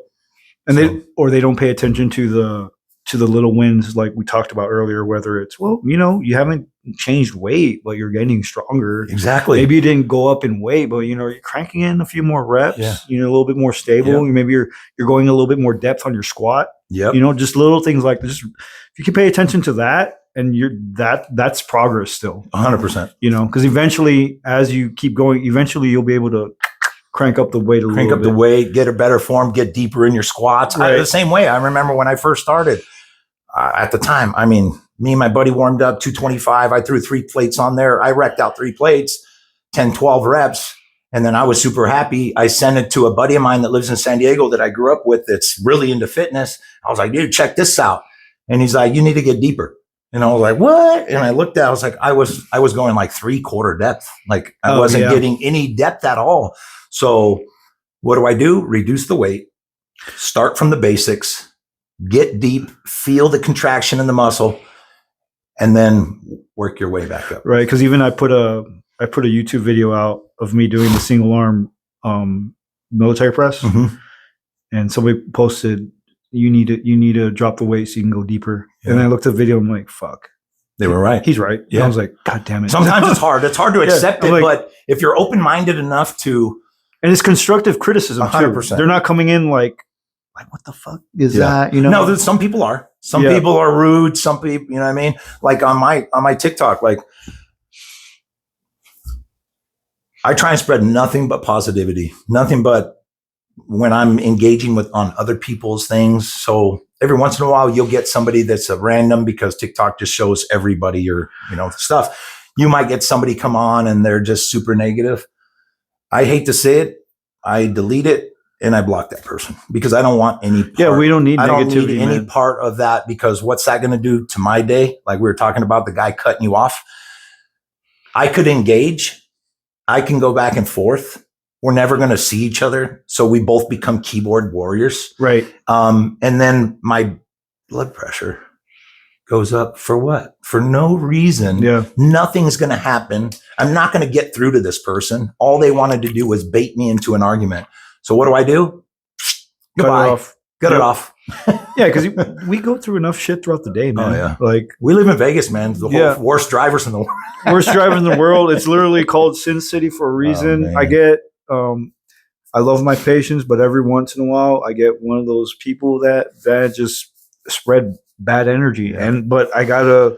And they don't pay attention to the little wins like we talked about earlier, whether it's, well, you haven't changed weight, but you're getting stronger. Exactly. Maybe you didn't go up in weight, but you're cranking in a few more reps, a little bit more stable. Maybe you're going a little bit more depth on your squat. Yep. Just little things like this. If you can pay attention to that, and that's progress still. 100%. Because eventually, as you keep going, eventually you'll be able to crank up the weight a little bit. Crank up the weight, get a better form, get deeper in your squats. Right. The same way. I remember when I first started at the time, I mean, me and my buddy warmed up 225. I threw 3 plates on there. I wrecked out 3 plates, 10, 12 reps. And then I was super happy. I sent it to a buddy of mine that lives in San Diego that I grew up with that's really into fitness. I was like, dude, check this out. And he's like, you need to get deeper. And I was like, what? And I looked at it, I was like, I was going like 3/4 depth. Like I wasn't getting any depth at all. So what do? Reduce the weight, start from the basics, get deep, feel the contraction in the muscle, and then work your way back up. Right. Because even I put a YouTube video out of me doing the single arm military press, and somebody posted, you need to drop the weight so you can go deeper. Yeah. And I looked at the video, I'm like, fuck. They were right. He's right. Yeah. I was like, God damn it. Sometimes it's hard. It's hard to accept it, but if you're open-minded enough to, and it's constructive criticism 100%. Too. They're not coming in like what the fuck is that? No, some people are. Some people are rude. Some people, you know what I mean? Like on my TikTok, like I try and spread nothing but positivity, nothing but when I'm engaging on other people's things. So every once in a while, you'll get somebody that's a random because TikTok just shows everybody your, stuff. You might get somebody come on and they're just super negative. I hate to say it. I delete it and I block that person because I don't want any part. Yeah, we don't need negativity. I don't need any man. part of that because what's that going to do to my day? Like we were talking about the guy cutting you off. I could engage. I can go back and forth. We're never going to see each other. So we both become keyboard warriors. Right. And then my blood pressure goes up for what? For no reason. Yeah. Nothing's going to happen. I'm not going to get through to this person. All they wanted to do was bait me into an argument. So what do? Goodbye. Cut it off. Yeah, because we go through enough shit throughout the day, man. Oh, yeah. Like we live in Vegas, man. The whole worst drivers in the world. Worst driver in the world. It's literally called Sin City for a reason. I get I love my patients, but every once in a while I get one of those people that just spread bad energy. But I gotta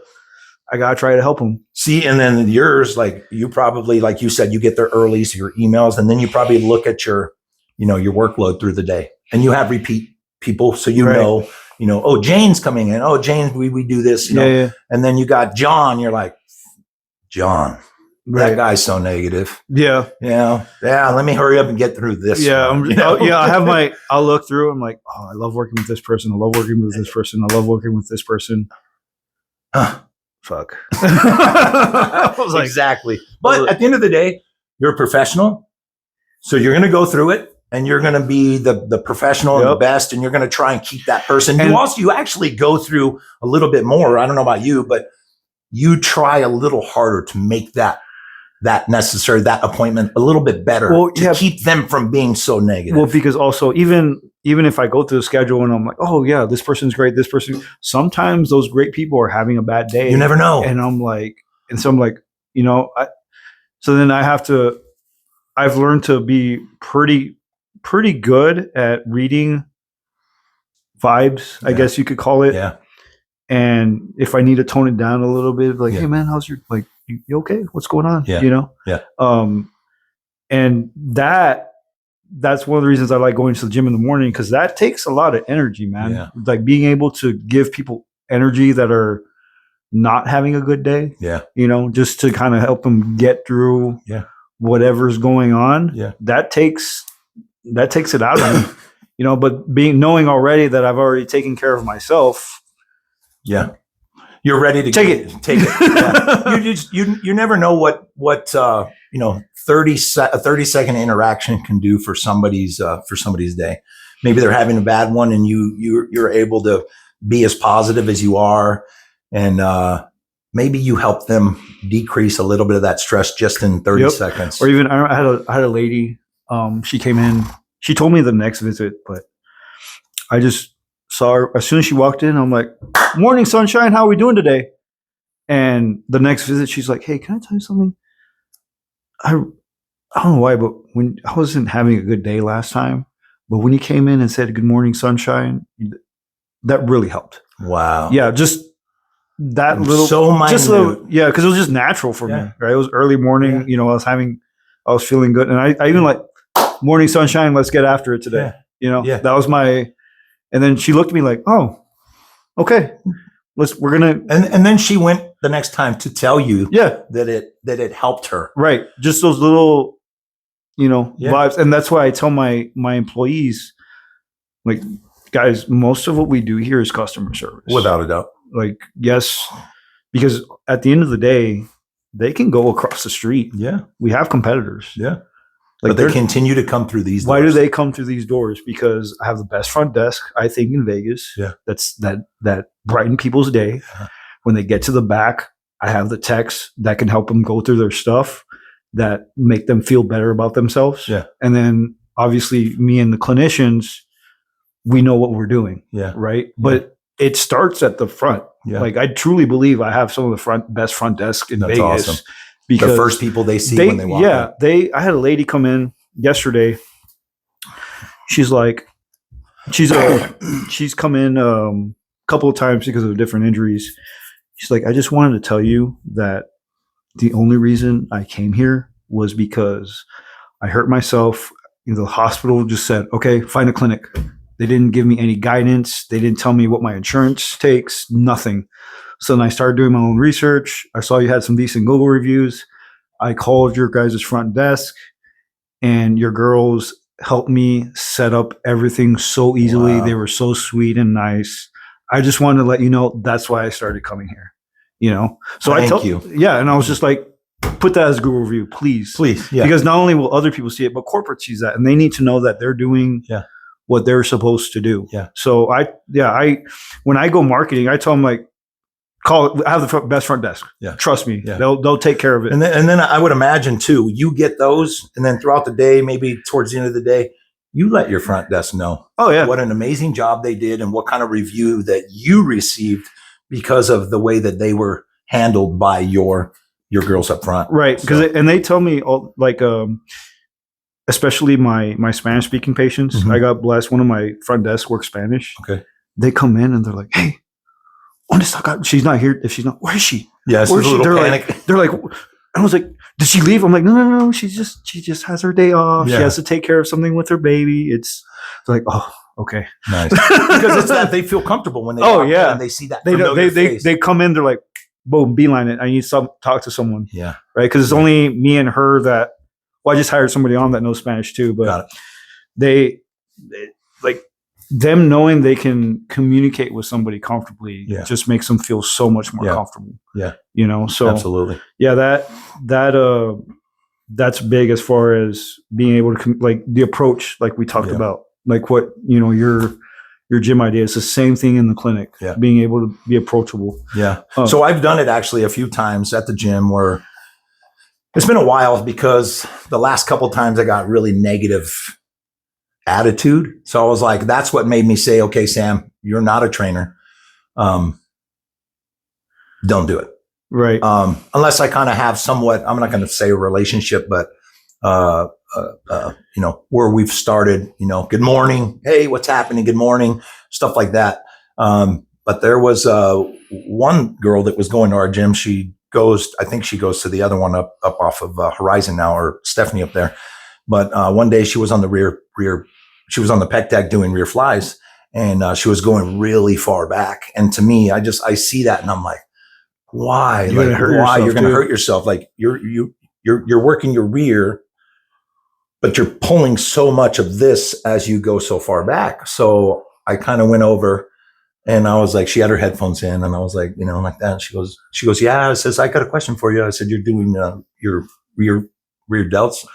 try to help them. See, and then yours, like you probably, like you said, you get there early, so your emails, and then you probably look at your workload through the day, and you have repeat people, so oh, Jane's coming in. Oh, Jane, we do this, Yeah. And then you got John. You're like, John, that guy's so negative. Yeah. Let me hurry up and get through this. Yeah, I'll look through. I'm like, oh, I love working with this person. I love working with this person. I love working with this person. Fuck. I was like, exactly. But at the end of the day, you're a professional, so you're going to go through it. And you're going to be the professional and the best, and you're going to try and keep that person. And you actually go through a little bit more. I don't know about you, but you try a little harder to make that that appointment a little bit better to keep them from being so negative. Well, because also even if I go through the schedule and I'm like, oh yeah, this person's great, this person, sometimes those great people are having a bad day. You never know. And I'm like, you know, so then I've learned to be pretty good at reading vibes, I guess you could call it. Yeah. And if I need to tone it down a little bit, like, Yeah. hey man, how's your, like, you okay? What's going on? Yeah. You know? Yeah. And that's one of the reasons I like going to the gym in the morning, because that takes a lot of energy, man. Yeah. Like being able to give people energy that are not having a good day. Yeah. You know, just to kind of help them get through whatever's going on. Yeah. That takes it out of me. You know, but knowing already that I've already taken care of myself. Yeah. You're ready to take it. Yeah. You never know what 30-second interaction can do for somebody's day. Maybe they're having a bad one, and you're able to be as positive as you are, and maybe you help them decrease a little bit of that stress just in 30 seconds. Or even I had a lady. She came in. She told me the next visit, but I just saw her as soon as she walked in. I'm like, "Morning, sunshine. How are we doing today?" And the next visit, she's like, "Hey, can I tell you something? I don't know why, but when I wasn't having a good day last time, but when you came in and said good morning, sunshine, that really helped." Wow. Yeah, just that little, so minute. just little, yeah, because it was just natural for me. Right, it was early morning. Yeah. You know, I was feeling good, and I even like, "Morning, sunshine. Let's get after it today." Yeah. You know, Yeah. that was my. And then she looked at me like, "Oh, okay, we're gonna." And then she went the next time to tell you, yeah, that it helped her. Right, just those little, vibes, and that's why I tell my employees, like, guys, most of what we do here is customer service, Without a doubt. Like, yes, because at the end of the day, they can go across the street. Yeah, we have competitors. Yeah. Like, but they continue to come through these doors. Why do they come through these doors? Because I have the best front desk, I think, in Vegas. Yeah. That brighten people's day. When they get to the back, I have the techs that can help them go through their stuff that make them feel better about themselves. Yeah. And then obviously me and the clinicians, we know what we're doing. Yeah. Right. Yeah. But it starts at the front. Yeah. Like, I truly believe I have some of the best front desk in Vegas. Awesome. Because the first people they see when they walk in. I had a lady come in yesterday. She's like, she's come in a couple of times because of different injuries. She's like, "I just wanted to tell you that the only reason I came here was because I hurt myself. The hospital just said, okay, find a clinic. They didn't give me any guidance. They didn't tell me what my insurance takes, nothing. So then I started doing my own research. I saw you had some decent Google reviews. I called your guys' front desk, and your girls helped me set up everything so easily. Wow. They were so sweet and nice. I just wanted to let you know that's why I started coming here. So Thank you. Yeah, and I was just like, put that as a Google review, please. Yeah. Because not only will other people see it, but corporate sees that, and they need to know that they're doing what they're supposed to do. Yeah. So when I go marketing, I tell them, like, have the best front desk. Yeah. Trust me. Yeah. They'll take care of it. And then I would imagine too, you get those, and then throughout the day, maybe towards the end of the day, you let your front desk know. Oh yeah. What an amazing job they did, and what kind of review that you received because of the way that they were handled by your girls up front. Right. Because they tell me, like, especially my Spanish speaking patients. Mm-hmm. I got blessed. One of my front desk works Spanish. Okay. They come in and they're like, "Hey, she's not here. If she's not, where is she?" Yeah, it's a little panic. They're like, I was like, "Did she leave?" I'm like, no. She just has her day off. Yeah. She has to take care of something with her baby. It's like, oh, okay, nice. Because it's that they feel comfortable when they walk in and they see that. They come in. They're like, boom, beeline it. I need to talk to someone. Yeah, right. Because it's only me and her that. Well, I just hired somebody on that knows Spanish too, but they like them knowing they can communicate with somebody comfortably. Just makes them feel so much more comfortable. Yeah, So absolutely. Yeah, that's big as far as being able to like the approach, like we talked about, like what your gym idea. It's the same thing in the clinic. Yeah, being able to be approachable. Yeah. So I've done it actually a few times at the gym where. It's been a while because the last couple times I got really negative attitude. So I was like, that's what made me say, okay, Sam, you're not a trainer. Don't do it. Right. Unless I kind of have somewhat, I'm not going to say a relationship, but, where we've started, good morning. Hey, what's happening? Good morning. Stuff like that. But there was one girl that was going to our gym. I think she goes to the other one up off of Horizon now, or Stephanie up there. But one day she was on the she was on the pec deck doing rear flies, and she was going really far back. And to me, I see that, and I'm like, why? You're gonna hurt yourself, You're going to dude. hurt yourself. Like you're working your rear, but you're pulling so much of this as you go so far back. So I kind of went over. And I was like, she had her headphones in, and I was like, like that. And she goes, yeah. I says, I got a question for you. I said, you're doing your rear delts,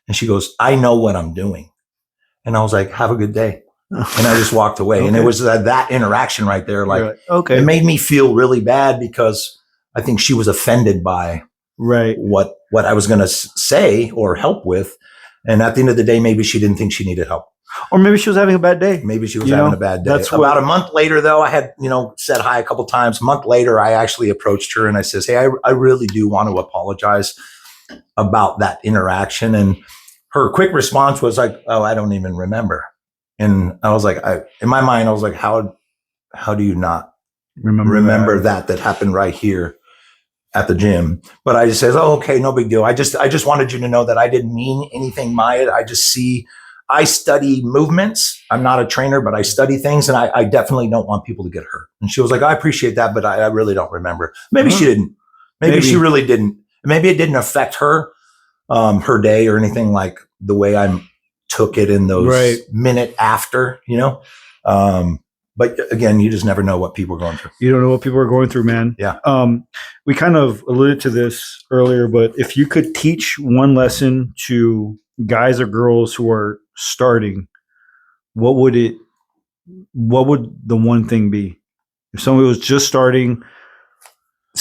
and she goes, I know what I'm doing. And I was like, have a good day. And I just walked away. Okay. And it was that interaction right there. Like, okay, it made me feel really bad because I think she was offended by what I was going to say or help with. And at the end of the day, maybe she didn't think she needed help. Or maybe she was having a bad day. Maybe she was having a bad day. About a month later, though, I had, said hi a couple times. A month later, I actually approached her and I says, hey, I really do want to apologize about that interaction. And her quick response was like, oh, I don't even remember. And I was like, in my mind, I was like, how do you not remember that happened right here at the gym? But I just says, oh, okay, no big deal. I just wanted you to know that I didn't mean anything by it. I study movements. I'm not a trainer, but I study things, and I definitely don't want people to get hurt. And she was like, I appreciate that, but I really don't remember. Maybe she didn't. Maybe she really didn't. Maybe it didn't affect her day or anything like the way I took it in those minute after, But again, you just never know what people are going through. You don't know what people are going through, man. Yeah. We kind of alluded to this earlier, but if you could teach one lesson to guys or girls who are starting, what would the one thing be? If somebody was just starting,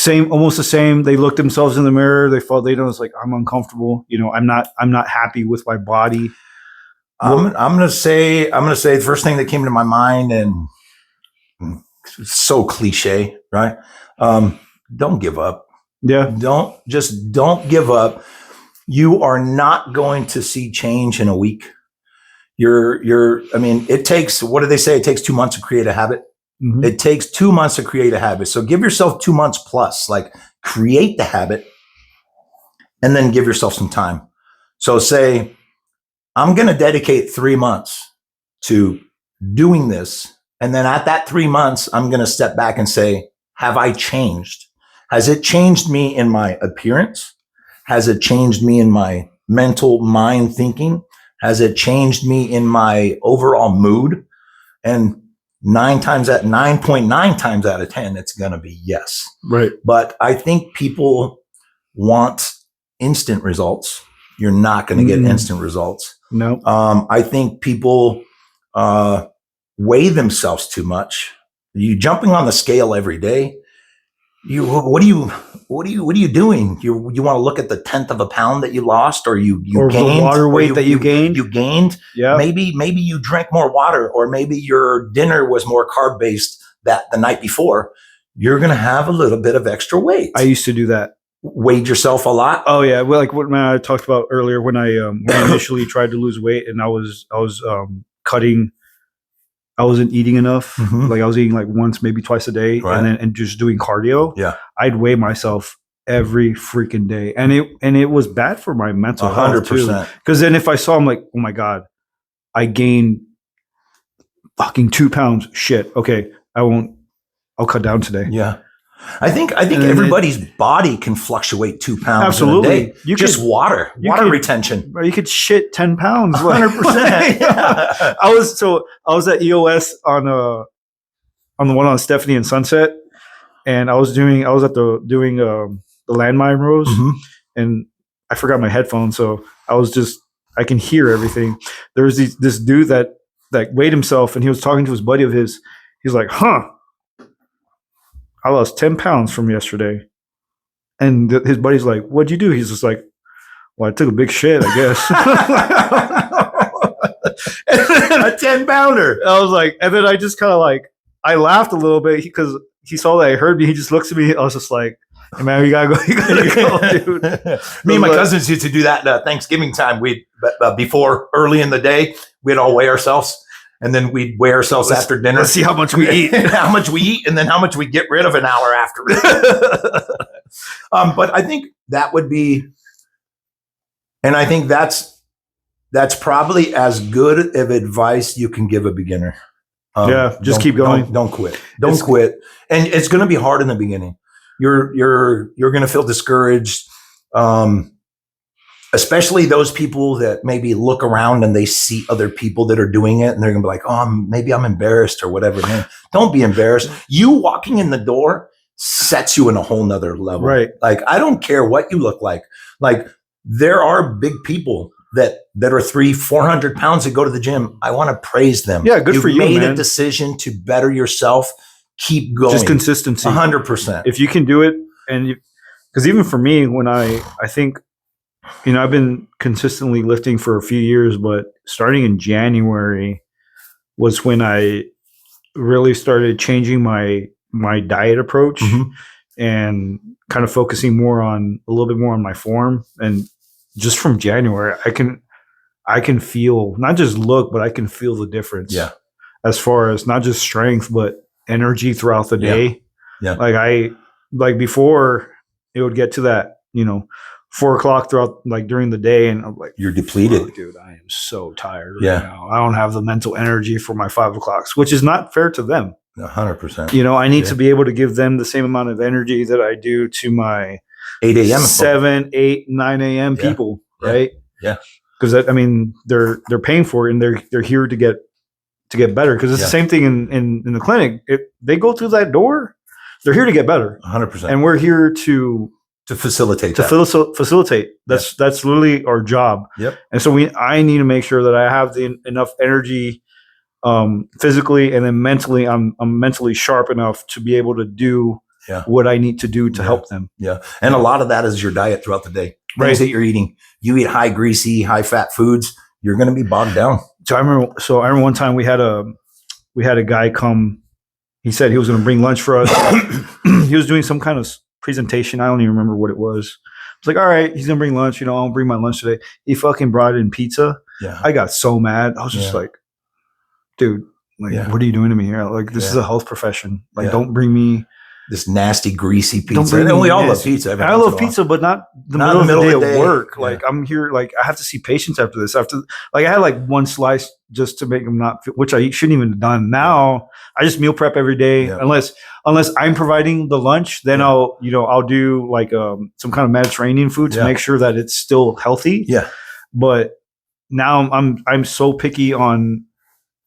almost the same, they looked themselves in the mirror, they felt, it's like, I'm uncomfortable, I'm not happy with my body. I'm gonna say the first thing that came to my mind, and it's so cliche, right? Don't give up. Yeah. Don't give up. You are not going to see change in a week. It takes, what do they say? It takes 2 months to create a habit. Mm-hmm. It takes 2 months to create a habit. So give yourself 2 months plus, like create the habit and then give yourself some time. So say, I'm going to dedicate 3 months to doing this. And then at that 3 months, I'm going to step back and say, have I changed? Has it changed me in my appearance? Has it changed me in my mental mind thinking? Has it changed me in my overall mood? And 9.9 times out of 10, it's going to be yes. Right. But I think people want instant results. You're not going to get instant results. No. I think people weigh themselves too much. You jumping on the scale every day. What are you doing? You want to look at the 1/10 of a pound that you lost, or you or gained, the water weight that you gained. You gained. Yeah. Maybe you drank more water, or maybe your dinner was more carb based the night before. You're going to have a little bit of extra weight. I used to do that. Weighed yourself a lot? Oh yeah, well, like what I talked about earlier when I initially tried to lose weight, and I was cutting. I wasn't eating enough. Mm-hmm. Like I was eating like once, maybe twice a day, and just doing cardio. Yeah, I'd weigh myself every freaking day, and it was bad for my mental health too. 100%. Because then if I saw, I'm like, oh my god, I gained fucking 2 pounds. Shit. Okay, I won't. I'll cut down today. Yeah. I think everybody's body can fluctuate 2 pounds. Absolutely. In a day. Just water retention. You could shit 10 pounds. 100%. Yeah. I was at EOS on the one on Stephanie and Sunset, and I was doing the landmine rows, and I forgot my headphones, so I can hear everything. There was this dude that weighed himself, and he was talking to his buddy of his. He's like, I lost 10 pounds from yesterday. And his buddy's like, what'd you do? He's just like, Well, I took a big shit, I guess. A 10-pounder. I was like, and then I just kind of like, I laughed a little bit because he saw that I heard me. He just looks at me. I was just like, hey, man, you gotta go. You gotta go, dude. Me and my cousins used to do that Thanksgiving time. Before early in the day, we'd all weigh ourselves, and then we'd weigh ourselves after dinner. Let's see how much we eat. How much we eat, and then how much we get rid of an hour after. But I think that would be, and I think that's probably as good of advice you can give a beginner. Just keep going. Don't quit. Don't quit. And it's going to be hard in the beginning. You're going to feel discouraged, especially those people that maybe look around and they see other people that are doing it, and they're going to be like, "Oh, maybe I'm embarrassed or whatever." Man, don't be embarrassed. You walking in the door sets you in a whole nother level. Right. Like, I don't care what you look like. Like, there are big people that are 300-400 pounds that go to the gym. I want to praise them. Yeah, good for you, made man. a decision to better yourself. Keep going. Just consistency. 100%. If you can do it, and because even for me, when I think, I've been consistently lifting for a few years, but starting in January was when I really started changing my diet approach and kind of focusing a little bit more on my form. And just from January, I can feel, not just look, but I can feel the difference. Yeah. As far as not just strength, but energy throughout the day. Yeah. Like before it would get to that, 4:00 throughout, like during the day. And I'm like, you're depleted. Dude, I am so tired right now. I don't have the mental energy for my 5 o'clocks, which is not fair to them. 100%. I need to be able to give them the same amount of energy that I do to my 8 a.m. 7, 8, 9 a.m. people, right? Yeah. Because they're paying for it, and they're here to get better. Because it's the same thing in the clinic. If they go through that door, they're here to get better. 100%. And we're here to facilitate facilitate. That's literally our job. Yep. And so I need to make sure that I have enough energy, physically, and then mentally. I'm mentally sharp enough to be able to do what I need to do to help them. Yeah. And a lot of that is your diet throughout the day. Things that you're eating. You eat high greasy, high fat foods, you're going to be bogged down. So I remember one time we had a guy come. He said he was going to bring lunch for us. He was doing some kind of presentation. I don't even remember what it was. I was like, all right, he's going to bring lunch. I'll bring my lunch today. He fucking brought in pizza. Yeah. I got so mad. I was just like, dude, what are you doing to me here? Like, this is a health profession. Like, don't bring me this nasty, greasy pizza. And we all love pizza. I love pizza, but not the middle of the day of work. Yeah. Like, I'm here, like, I have to see patients after this. I had like one slice just to make them not feel, which I shouldn't even have done. Now I just meal prep every day. Yeah. Unless I'm providing the lunch, then I'll do like some kind of Mediterranean food to make sure that it's still healthy. Yeah. But now I'm so picky on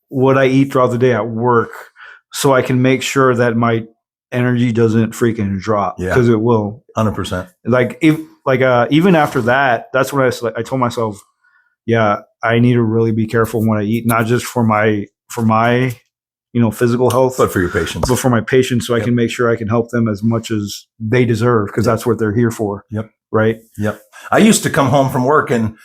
what I eat throughout the day at work, so I can make sure that my energy doesn't freaking drop, because it will. 100%. Even after that, that's when I told myself, I need to really be careful when I eat, not just for my physical health, but for your patients, so I can make sure I can help them as much as they deserve, because that's what they're here for. Yep. Right. Yep. I used to come home from work and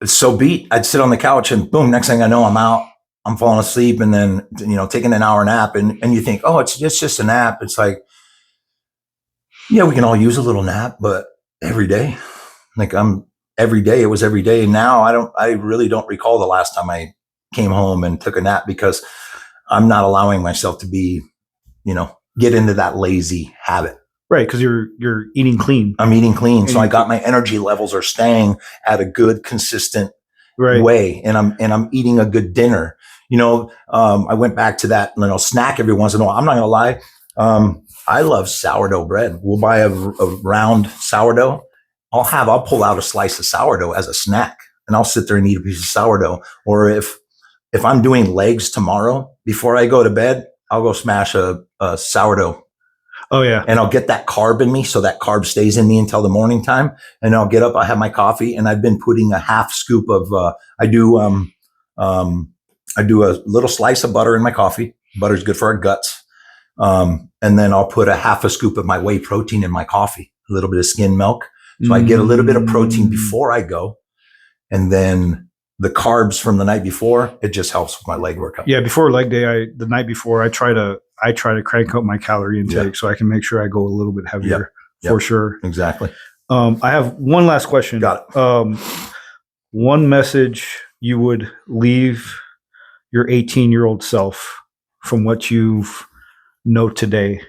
so beat. I'd sit on the couch and boom, next thing I know, I'm out. I'm falling asleep, and then, taking an hour nap, and you think, oh, it's just a nap. It's like, we can all use a little nap, but every day, every day, it was every day. And now I really don't recall the last time I came home and took a nap, because I'm not allowing myself to be, get into that lazy habit. Right. Because you're eating clean. I'm eating clean. So I got my energy levels are staying at a good, consistent way. And I'm eating a good dinner. I went back to that, snack every once in a while. I'm not going to lie. I love sourdough bread. We'll buy a round sourdough. I'll pull out a slice of sourdough as a snack, and I'll sit there and eat a piece of sourdough. Or if I'm doing legs tomorrow, before I go to bed, I'll go smash a sourdough. Oh yeah. And I'll get that carb in me, so that carb stays in me until the morning time. And I'll get up, I have my coffee, and I've been putting a half scoop of, I do a little slice of butter in my coffee. Butter's good for our guts. And then I'll put a half a scoop of my whey protein in my coffee, a little bit of skim milk. So I get a little bit of protein before I go, and then the carbs from the night before, it just helps with my leg workout. Yeah, before leg day, the night before, I try to crank up my calorie intake so I can make sure I go a little bit heavier for sure. Exactly. I have one last question. Got it. One message you would leave your 18-year-old self from what you know today.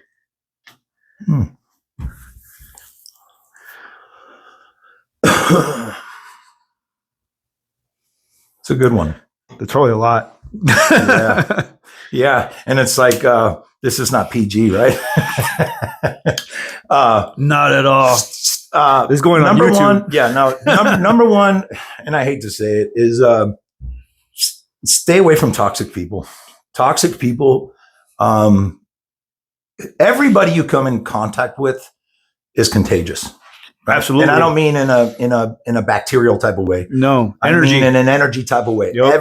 It's a good one. It's probably a lot. Yeah. And it's like, this is not PG, right? Not at all. This is going on number YouTube. one. Yeah, no, number one, and I hate to say it, is stay away from toxic people. Toxic people, everybody you come in contact with is contagious. Right? Absolutely. And I don't mean in a bacterial type of way. No, energy. I mean in an energy type of way. Yep.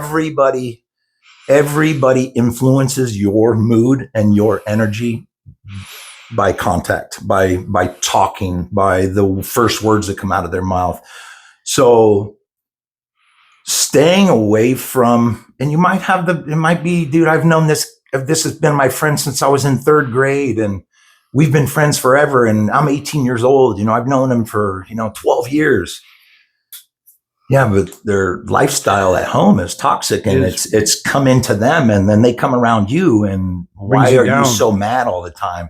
Everybody influences your mood and your energy by contact, by talking, by the first words that come out of their mouth. So staying away from, and you might have it might be, dude, I've known this has been my friend since I was in 3rd grade, and we've been friends forever, and I'm 18 years old. I've known him for, 12 years. Yeah, but their lifestyle at home is toxic, and it's come into them, and then they come around you, and why are you so mad all the time?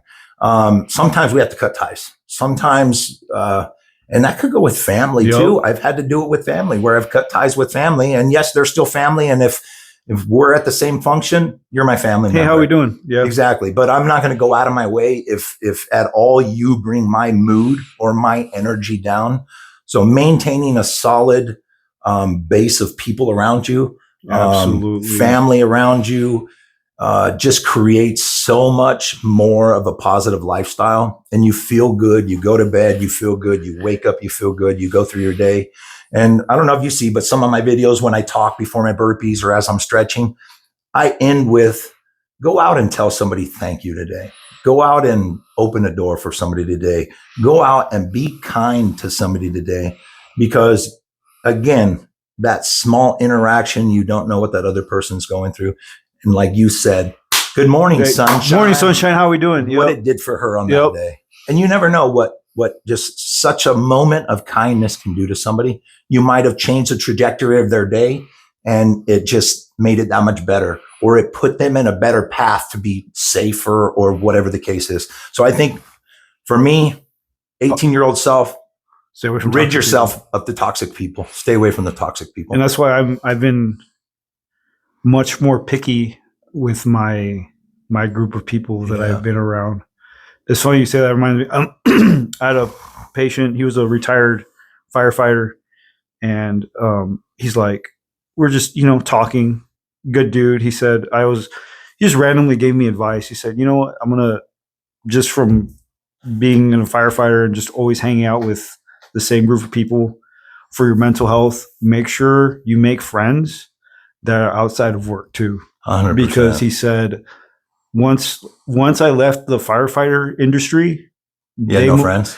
Sometimes we have to cut ties. Sometimes, and that could go with family too. I've had to do it with family where I've cut ties with family, and yes, they're still family. And if we're at the same function, you're my family member. Hey, how are we doing? Yeah, exactly. But I'm not going to go out of my way if at all you bring my mood or my energy down. So maintaining a solid base of people around you, family around you, just creates so much more of a positive lifestyle, and you feel good. You go to bed, you feel good. You wake up, you feel good. You go through your day. And I don't know if you see, but some of my videos when I talk before my burpees or as I'm stretching, I end with, go out and tell somebody thank you today. Go out and open a door for somebody today. Go out and be kind to somebody today, because again, that small interaction, you don't know what that other person's going through. And like you said, good morning, sunshine. Morning, sunshine. How are we doing? What it did for her on that day. And you never know what just such a moment of kindness can do to somebody. You might have changed the trajectory of their day, and it just made it that much better, or it put them in a better path to be safer, or whatever the case is. So I think for me, 18-year-old self, stay away from rid yourself of the toxic people. Stay away from the toxic people. And that's why I've been much more picky with my group of people that I've been around. It's funny you say that. It reminds me, I had a patient. He was a retired firefighter, and he's like, we're just talking. Good dude. He said, he just randomly gave me advice. He said, you know what, I'm gonna, just from being a firefighter and just always hanging out with the same group of people, for your mental health, make sure you make friends that are outside of work too. 100%. Because he said, once I left the firefighter industry, friends.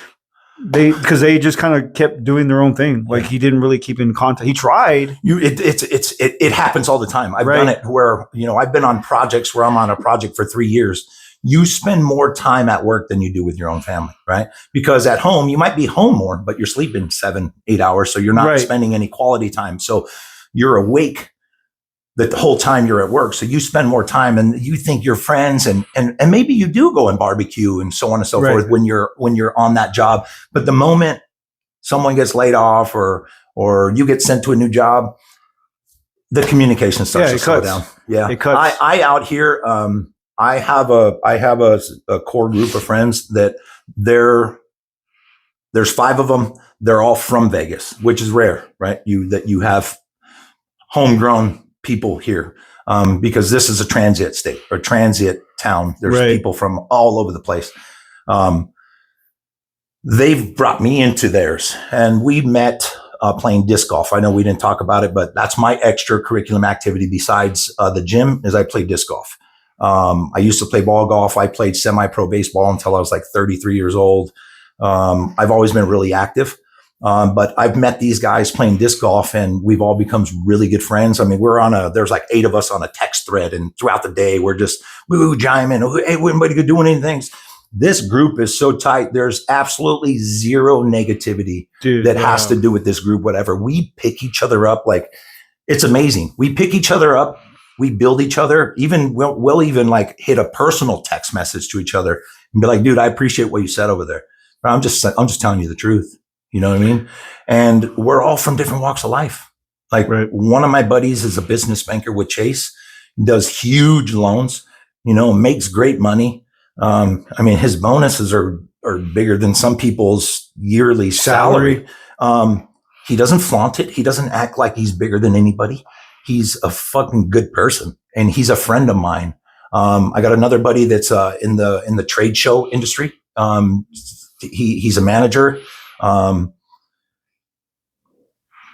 Because they just kind of kept doing their own thing. Like, he didn't really keep in contact. He tried. It happens all the time. I've done it where, I've been on projects where I'm on a project for 3 years. You spend more time at work than you do with your own family, right? Because at home, you might be home more, but you're sleeping 7-8 hours. So you're not spending any quality time. So you're awake the whole time you're at work. So you spend more time, and you think you're friends, and maybe you do go and barbecue and so on and so forth when you're on that job. But the moment someone gets laid off or you get sent to a new job, the communication starts to slow down. Yeah. It cuts. I out here, I have a core group of friends that there's 5 of them. They're all from Vegas, which is rare, right? You have homegrown people here, because this is a transit state or transit town. There's people from all over the place. They've brought me into theirs, and we met playing disc golf. I know we didn't talk about it, but that's my extracurriculum activity besides the gym, is I play disc golf. I used to play ball golf. I played semi-pro baseball until I was like 33 years old. I've always been really active. But I've met these guys playing disc golf, and we've all become really good friends. I mean, there's like 8 of us on a text thread, and throughout the day, we're just jiming. Hey, anybody good doing anything? This group is so tight. There's absolutely zero negativity that has to do with this group, whatever. We pick each other up. Like, it's amazing. We pick each other up. We build each other. Even we'll even like hit a personal text message to each other and be like, dude, I appreciate what you said over there. I'm just telling you the truth. You know what I mean? And we're all from different walks of life. Like, one of my buddies is a business banker with Chase, does huge loans, makes great money. I mean, his bonuses are bigger than some people's yearly salary. He doesn't flaunt it. He doesn't act like he's bigger than anybody. He's a fucking good person, and he's a friend of mine. I got another buddy that's in the trade show industry. He's a manager.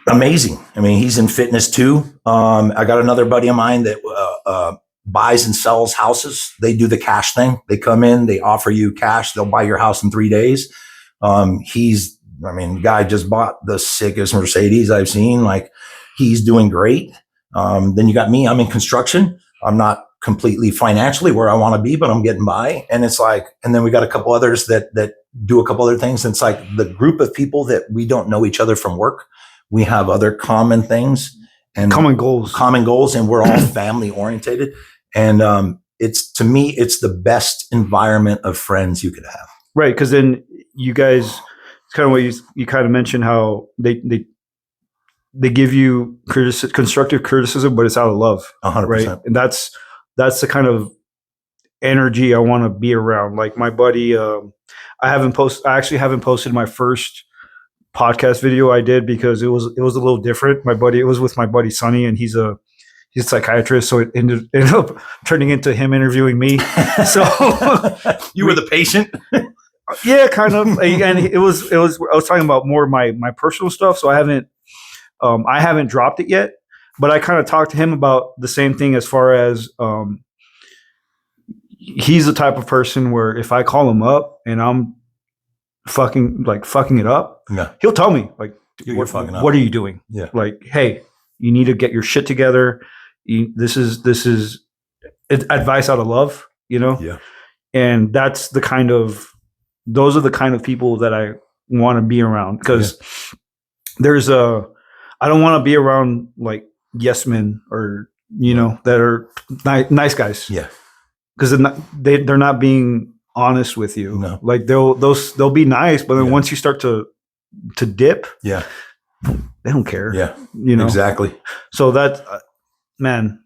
Amazing. I mean, he's in fitness too. I got another buddy of mine that buys and sells houses. They do the cash thing. They come in, they offer you cash. They'll buy your house in 3 days. The guy just bought the sickest Mercedes I've seen. Like, he's doing great. Then you got me. I'm in construction. I'm not completely financially where I want to be, but I'm getting by. And it's like, and then we got a couple others that do a couple other things. And it's like the group of people that we don't know each other from work. We have other common things and common goals, and we're all family orientated. And to me, it's the best environment of friends you could have. Right. Cause then you guys, it's kind of what you kind of mentioned how they give you constructive criticism, but it's out of love. 100%. Right. And that's the kind of energy I want to be around. Like my buddy, I actually haven't posted my first podcast video I did because it was a little different. It was with my buddy Sonny, and he's a psychiatrist, so it ended up turning into him interviewing me. So you were the patient. Yeah, kind of. And it was I was talking about more my personal stuff, so I haven't dropped it yet, but I kind of talked to him about the same thing as far as he's the type of person where if I call him up and I'm fucking it up, he'll tell me like, you're fucking up. What are you doing? Yeah. Like, hey, you need to get your shit together. This is advice out of love, Yeah. And those are the kind of people that I want to be around, because I don't want to be around like yes men or, that are nice guys. Yeah. Because they're not being honest with you. No. Like they'll be nice, but then once you start to dip, yeah, they don't care. Yeah, exactly. So that man,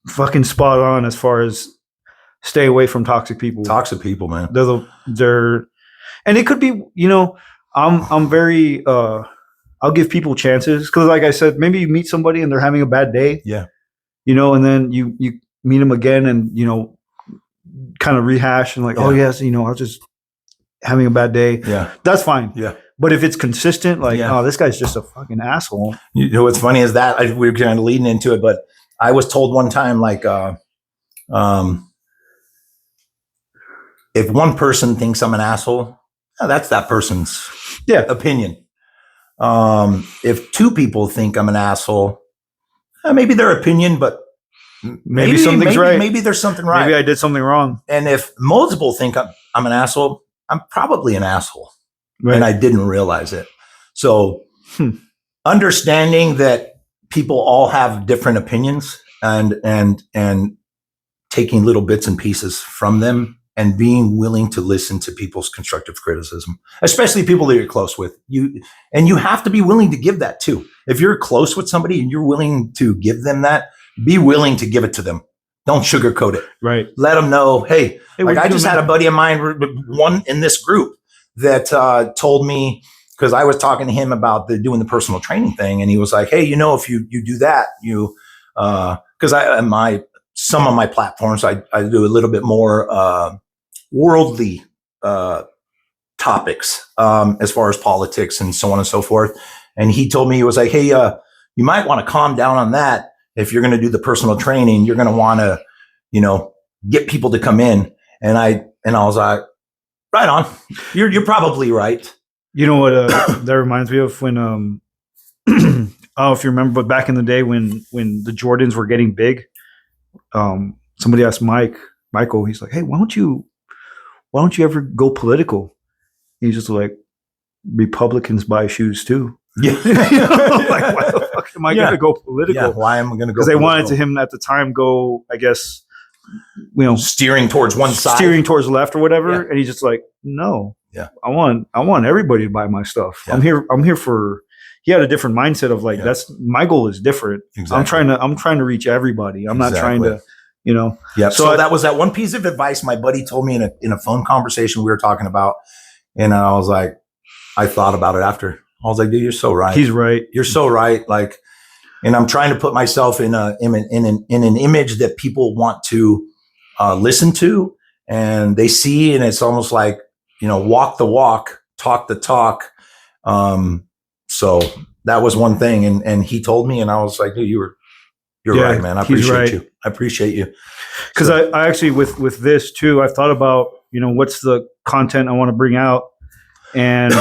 fucking spot on as far as stay away from toxic people. Toxic people, man. They're, and it could be, I'm very, I'll give people chances because, like I said, maybe you meet somebody and they're having a bad day. Yeah. And then you meet them again and kind of rehash and like, oh yes, I was just having a bad day. Yeah, that's fine. Yeah, but if it's consistent, like, oh, this guy's just a fucking asshole. What's funny is that we were kind of leading into it, but I was told one time, like, if one person thinks I'm an asshole, that's that person's opinion. If 2 people think I'm an asshole, maybe their opinion, but maybe something's right. Maybe there's something right. Maybe I did something wrong. And if multiple think I'm an asshole, I'm probably an asshole. Right. And I didn't realize it. So understanding that people all have different opinions and taking little bits and pieces from them and being willing to listen to people's constructive criticism, especially people that you're close with. You have to be willing to give that too. If you're close with somebody and you're willing to give them that, be willing to give it to them. Don't sugarcoat it. Right. Let them know, hey, like I just had a buddy of mine, one in this group, that told me, because I was talking to him about doing the personal training thing, and he was like, hey, if you do that, because some of my platforms, I do a little bit more worldly topics as far as politics and so on and so forth. And he told me, he was like, hey, you might want to calm down on that. If you're going to do the personal training, you're going to want to, get people to come in. And I was like, right on. You're probably right. You know what that reminds me of when I don't know if you remember, but back in the day when the Jordans were getting big, somebody asked Michael, he's like, "Hey, why don't you ever go political?" He's just like, "Republicans buy shoes too." Yeah. Like, why the fuck am I Yeah. going to go political? Yeah, why am I going to go? Because they wanted political? him at the time go, I guess, steering towards one side, steering towards the left or whatever, Yeah. and he's just like, no, Yeah. I want everybody to buy my stuff. Yeah. I'm here for. He had a different mindset of like, Yeah. that's my goal is different. Exactly. I'm trying to reach everybody. I'm not trying to, Yeah. So that was that one piece of advice my buddy told me in a phone conversation we were talking about, and I was like, I thought about it after. I was like, dude, you're so right. He's right. You're so right. Like, and I'm trying to put myself in an image that people want to listen to, and they see, and it's almost like, walk the walk, talk the talk. So that was one thing, and he told me, and I was like, dude, you're right, man. I appreciate you. I appreciate you. Because I actually with this too, I've thought about what's the content I want to bring out, and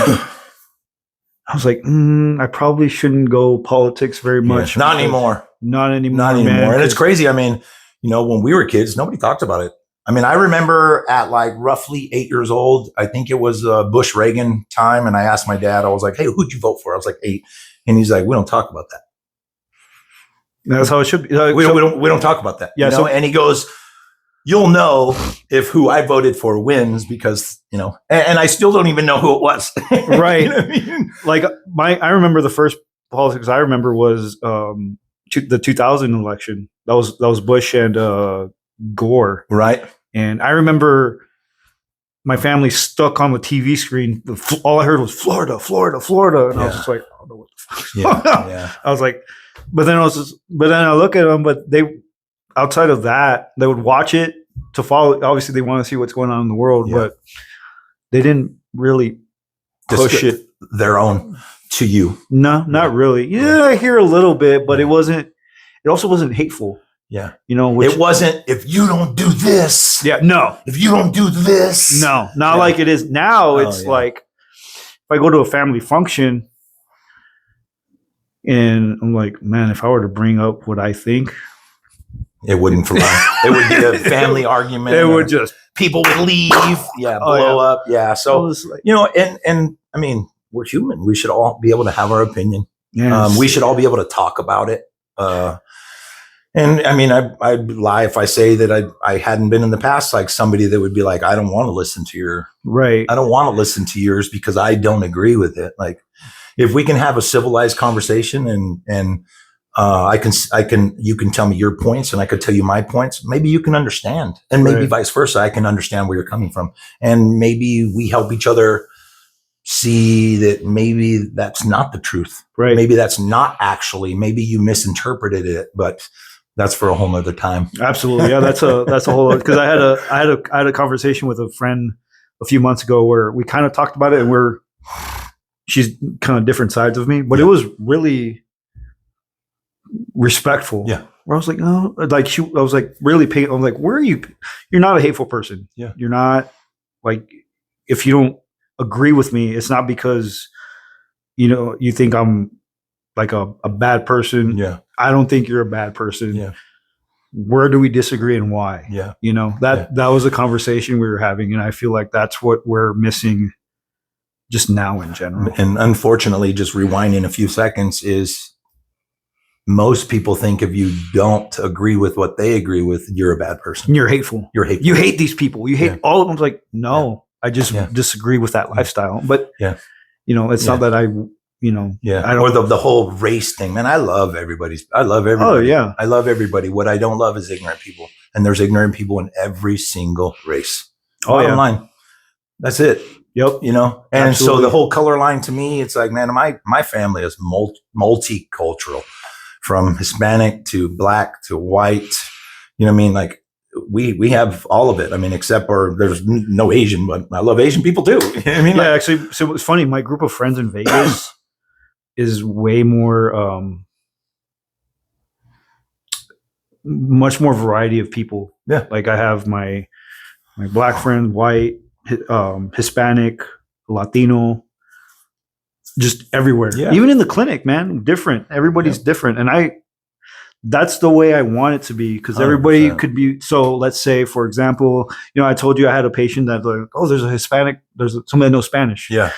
I was like, I probably shouldn't go politics very much. Not anymore. Not anymore. Not anymore. Man, and it's crazy. I mean, when we were kids, nobody talked about it. I mean, I remember at like roughly 8 years old, I think it was Bush Reagan time. And I asked my dad, I was like, hey, who'd you vote for? I was like 8. And he's like, we don't talk about that. That's how it should be. We don't talk about that. Yeah. And he goes, you'll know if who I voted for wins because, and I still don't even know who it was. Right. You know what I mean? Like I remember the first politics I remember was the 2000 election. That was Bush and Gore. Right. And I remember my family stuck on the TV screen. All I heard was Florida, Florida, Florida. And I was just like, I don't know what the fuck's going on. Yeah. I was like, but then I look at them, but outside of that, they would watch it to follow. Obviously, they want to see what's going on in the world, but they didn't really push it their own to you. No, not really. Yeah, I hear a little bit, but it also wasn't hateful. Yeah. It wasn't, if you don't do this. Yeah, no. If you don't do this. No, not like it is now. It's like if I go to a family function and I'm like, man, if I were to bring up what I think, it wouldn't fly. It would be a family argument. It would just people would leave. Yeah, blow up. Yeah. So and I mean, we're human. We should all be able to have our opinion. Yes. We should all be able to talk about it. And I mean, I'd lie if I say that I hadn't been in the past like somebody that would be like, I don't want to listen to I don't want to listen to yours because I don't agree with it. Like, if we can have a civilized conversation and you can tell me your points and I could tell you my points, maybe you can understand, and maybe vice versa. I can understand where you're coming from, and maybe we help each other see that maybe that's not the truth. Right. Maybe that's not actually, maybe you misinterpreted it, but that's for a whole nother time. Absolutely. Yeah. That's a whole, because I had a conversation with a friend a few months ago where we kind of talked about it, and she's kind of different sides of me, but it was really respectful. Yeah. Where I was like, oh, like I was like really paying. I'm like, where are you? You're not a hateful person. Yeah. You're not, like, if you don't agree with me, it's not because, you think I'm like a bad person. Yeah. I don't think you're a bad person. Yeah. Where do we disagree and why? Yeah. That was a conversation we were having. And I feel like that's what we're missing just now in general. And unfortunately, just rewinding a few seconds is most people think if you don't agree with what they agree with, you're a bad person. You're hateful. You're hateful. You hate these people. You hate all of them. It's like, no, I just disagree with that lifestyle. But, it's not that I or the whole race thing, man. I love everybody. Oh yeah. I love everybody. What I don't love is ignorant people. And there's ignorant people in every single race. Bottom line. That's it. Yep. And Absolutely. So the whole color line to me, it's like, man, my family is multicultural, from Hispanic to black to white. You know what I mean? Like we have all of it. I mean, except for there's no Asian, but I love Asian people too. You know what I mean? Yeah, actually, so it was funny. My group of friends in Vegas is way more, much more variety of people. Yeah. Like I have my black friend, white, Hispanic, Latino, just everywhere. Yeah. Even in the clinic, man, different. Everybody's different. And that's the way I want it to be, because everybody 100%. could be. So let's say, for example, I told you I had a patient that like, oh, there's a Hispanic, somebody that knows Spanish. Yeah.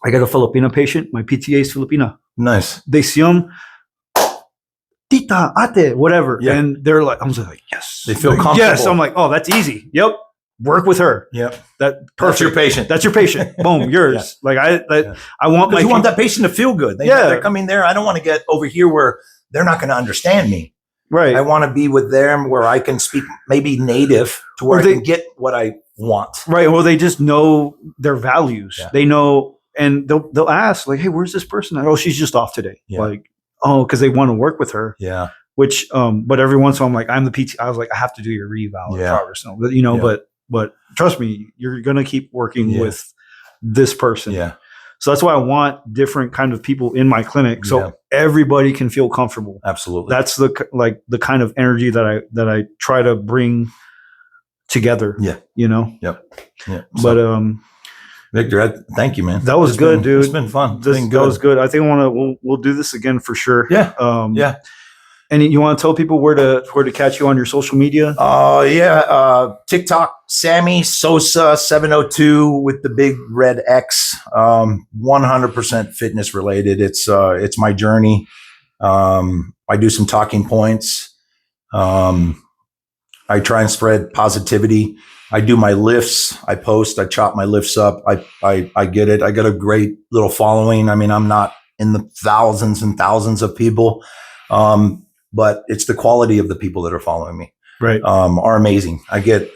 I got a Filipino patient. My PTA is Filipina. Nice. They see him, tita, ate, whatever. Yeah. And they're like, I'm just like, yes. They feel Like, comfortable. yes. I'm like, oh, that's easy. Yep. Work with her. Yep. That's perfect. That's your patient. That's your patient. Boom, yours. Like I want Because you want that patient to feel good. They're coming there. I don't want to get over here where they're not going to understand me. Right. I want to be with them where I can speak maybe native to where I can get what I want. Right. Well, they just know their values. Yeah. They know, and they'll ask like, hey, where's this person? Oh, she's just off today. Yeah. Like, oh, because they want to work with her. Yeah. Which, but every once in a while, I'm like, I'm the PT. I was like, I have to do your reval. Yeah. But trust me, you're going to keep working with this person. Yeah. So that's why I want different kind of people in my clinic, so Yeah. everybody can feel comfortable. Absolutely. That's the kind of energy that I try to bring together. Yeah. Yep. Yeah. But Victor, thank you, man. that was good, dude. It's been fun. That was good. I think we'll do this again for sure. Yeah. Yeah. And you want to tell people where to catch you on your social media? TikTok, Sammy Sosa 702 with the big red X. 100% fitness related. It's my journey. I do some talking points. I try and spread positivity. I do my lifts. I post. I chop my lifts up. I get it. I got a great little following. I mean, I'm not in the thousands and thousands of people. But it's the quality of the people that are following me, Right. Are amazing. I get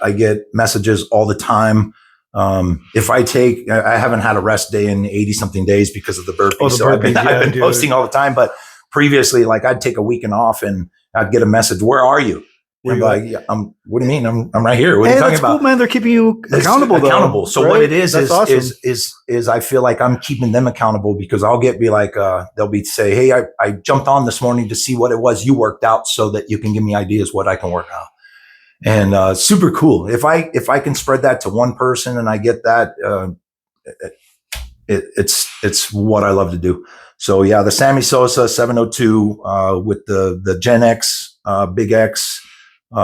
messages all the time. If I haven't had a rest day in 80 something days because of the burpees. Oh, the so I've been dude. posting all the time, but previously, like I'd take a weekend off and I'd get a message, where are you? I'm like, yeah, what do you mean? I'm right here. What are you talking about? Cool, man. They're keeping you accountable. Accountable. Though, So right? what it is That's awesome. is I feel like I'm keeping them accountable, because they'll be say, hey, I jumped on this morning to see what it was you worked out so that you can give me ideas what I can work out. And super cool. If I can spread that to one person and I get that, it's what I love to do. So yeah, the Sammy Sosa 702 with the Gen X, Big X.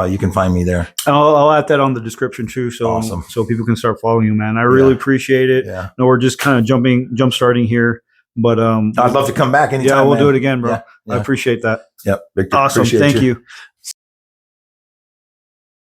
You can find me there. I'll add that on the description too, so Awesome. so people can start following you, man. I really appreciate it. Yeah. No, we're just kind of jump starting here, but I'd love to come back anytime. yeah, we'll man. do it again, bro. Yeah. I appreciate that. Yep. Victor, Awesome. appreciate Thank you.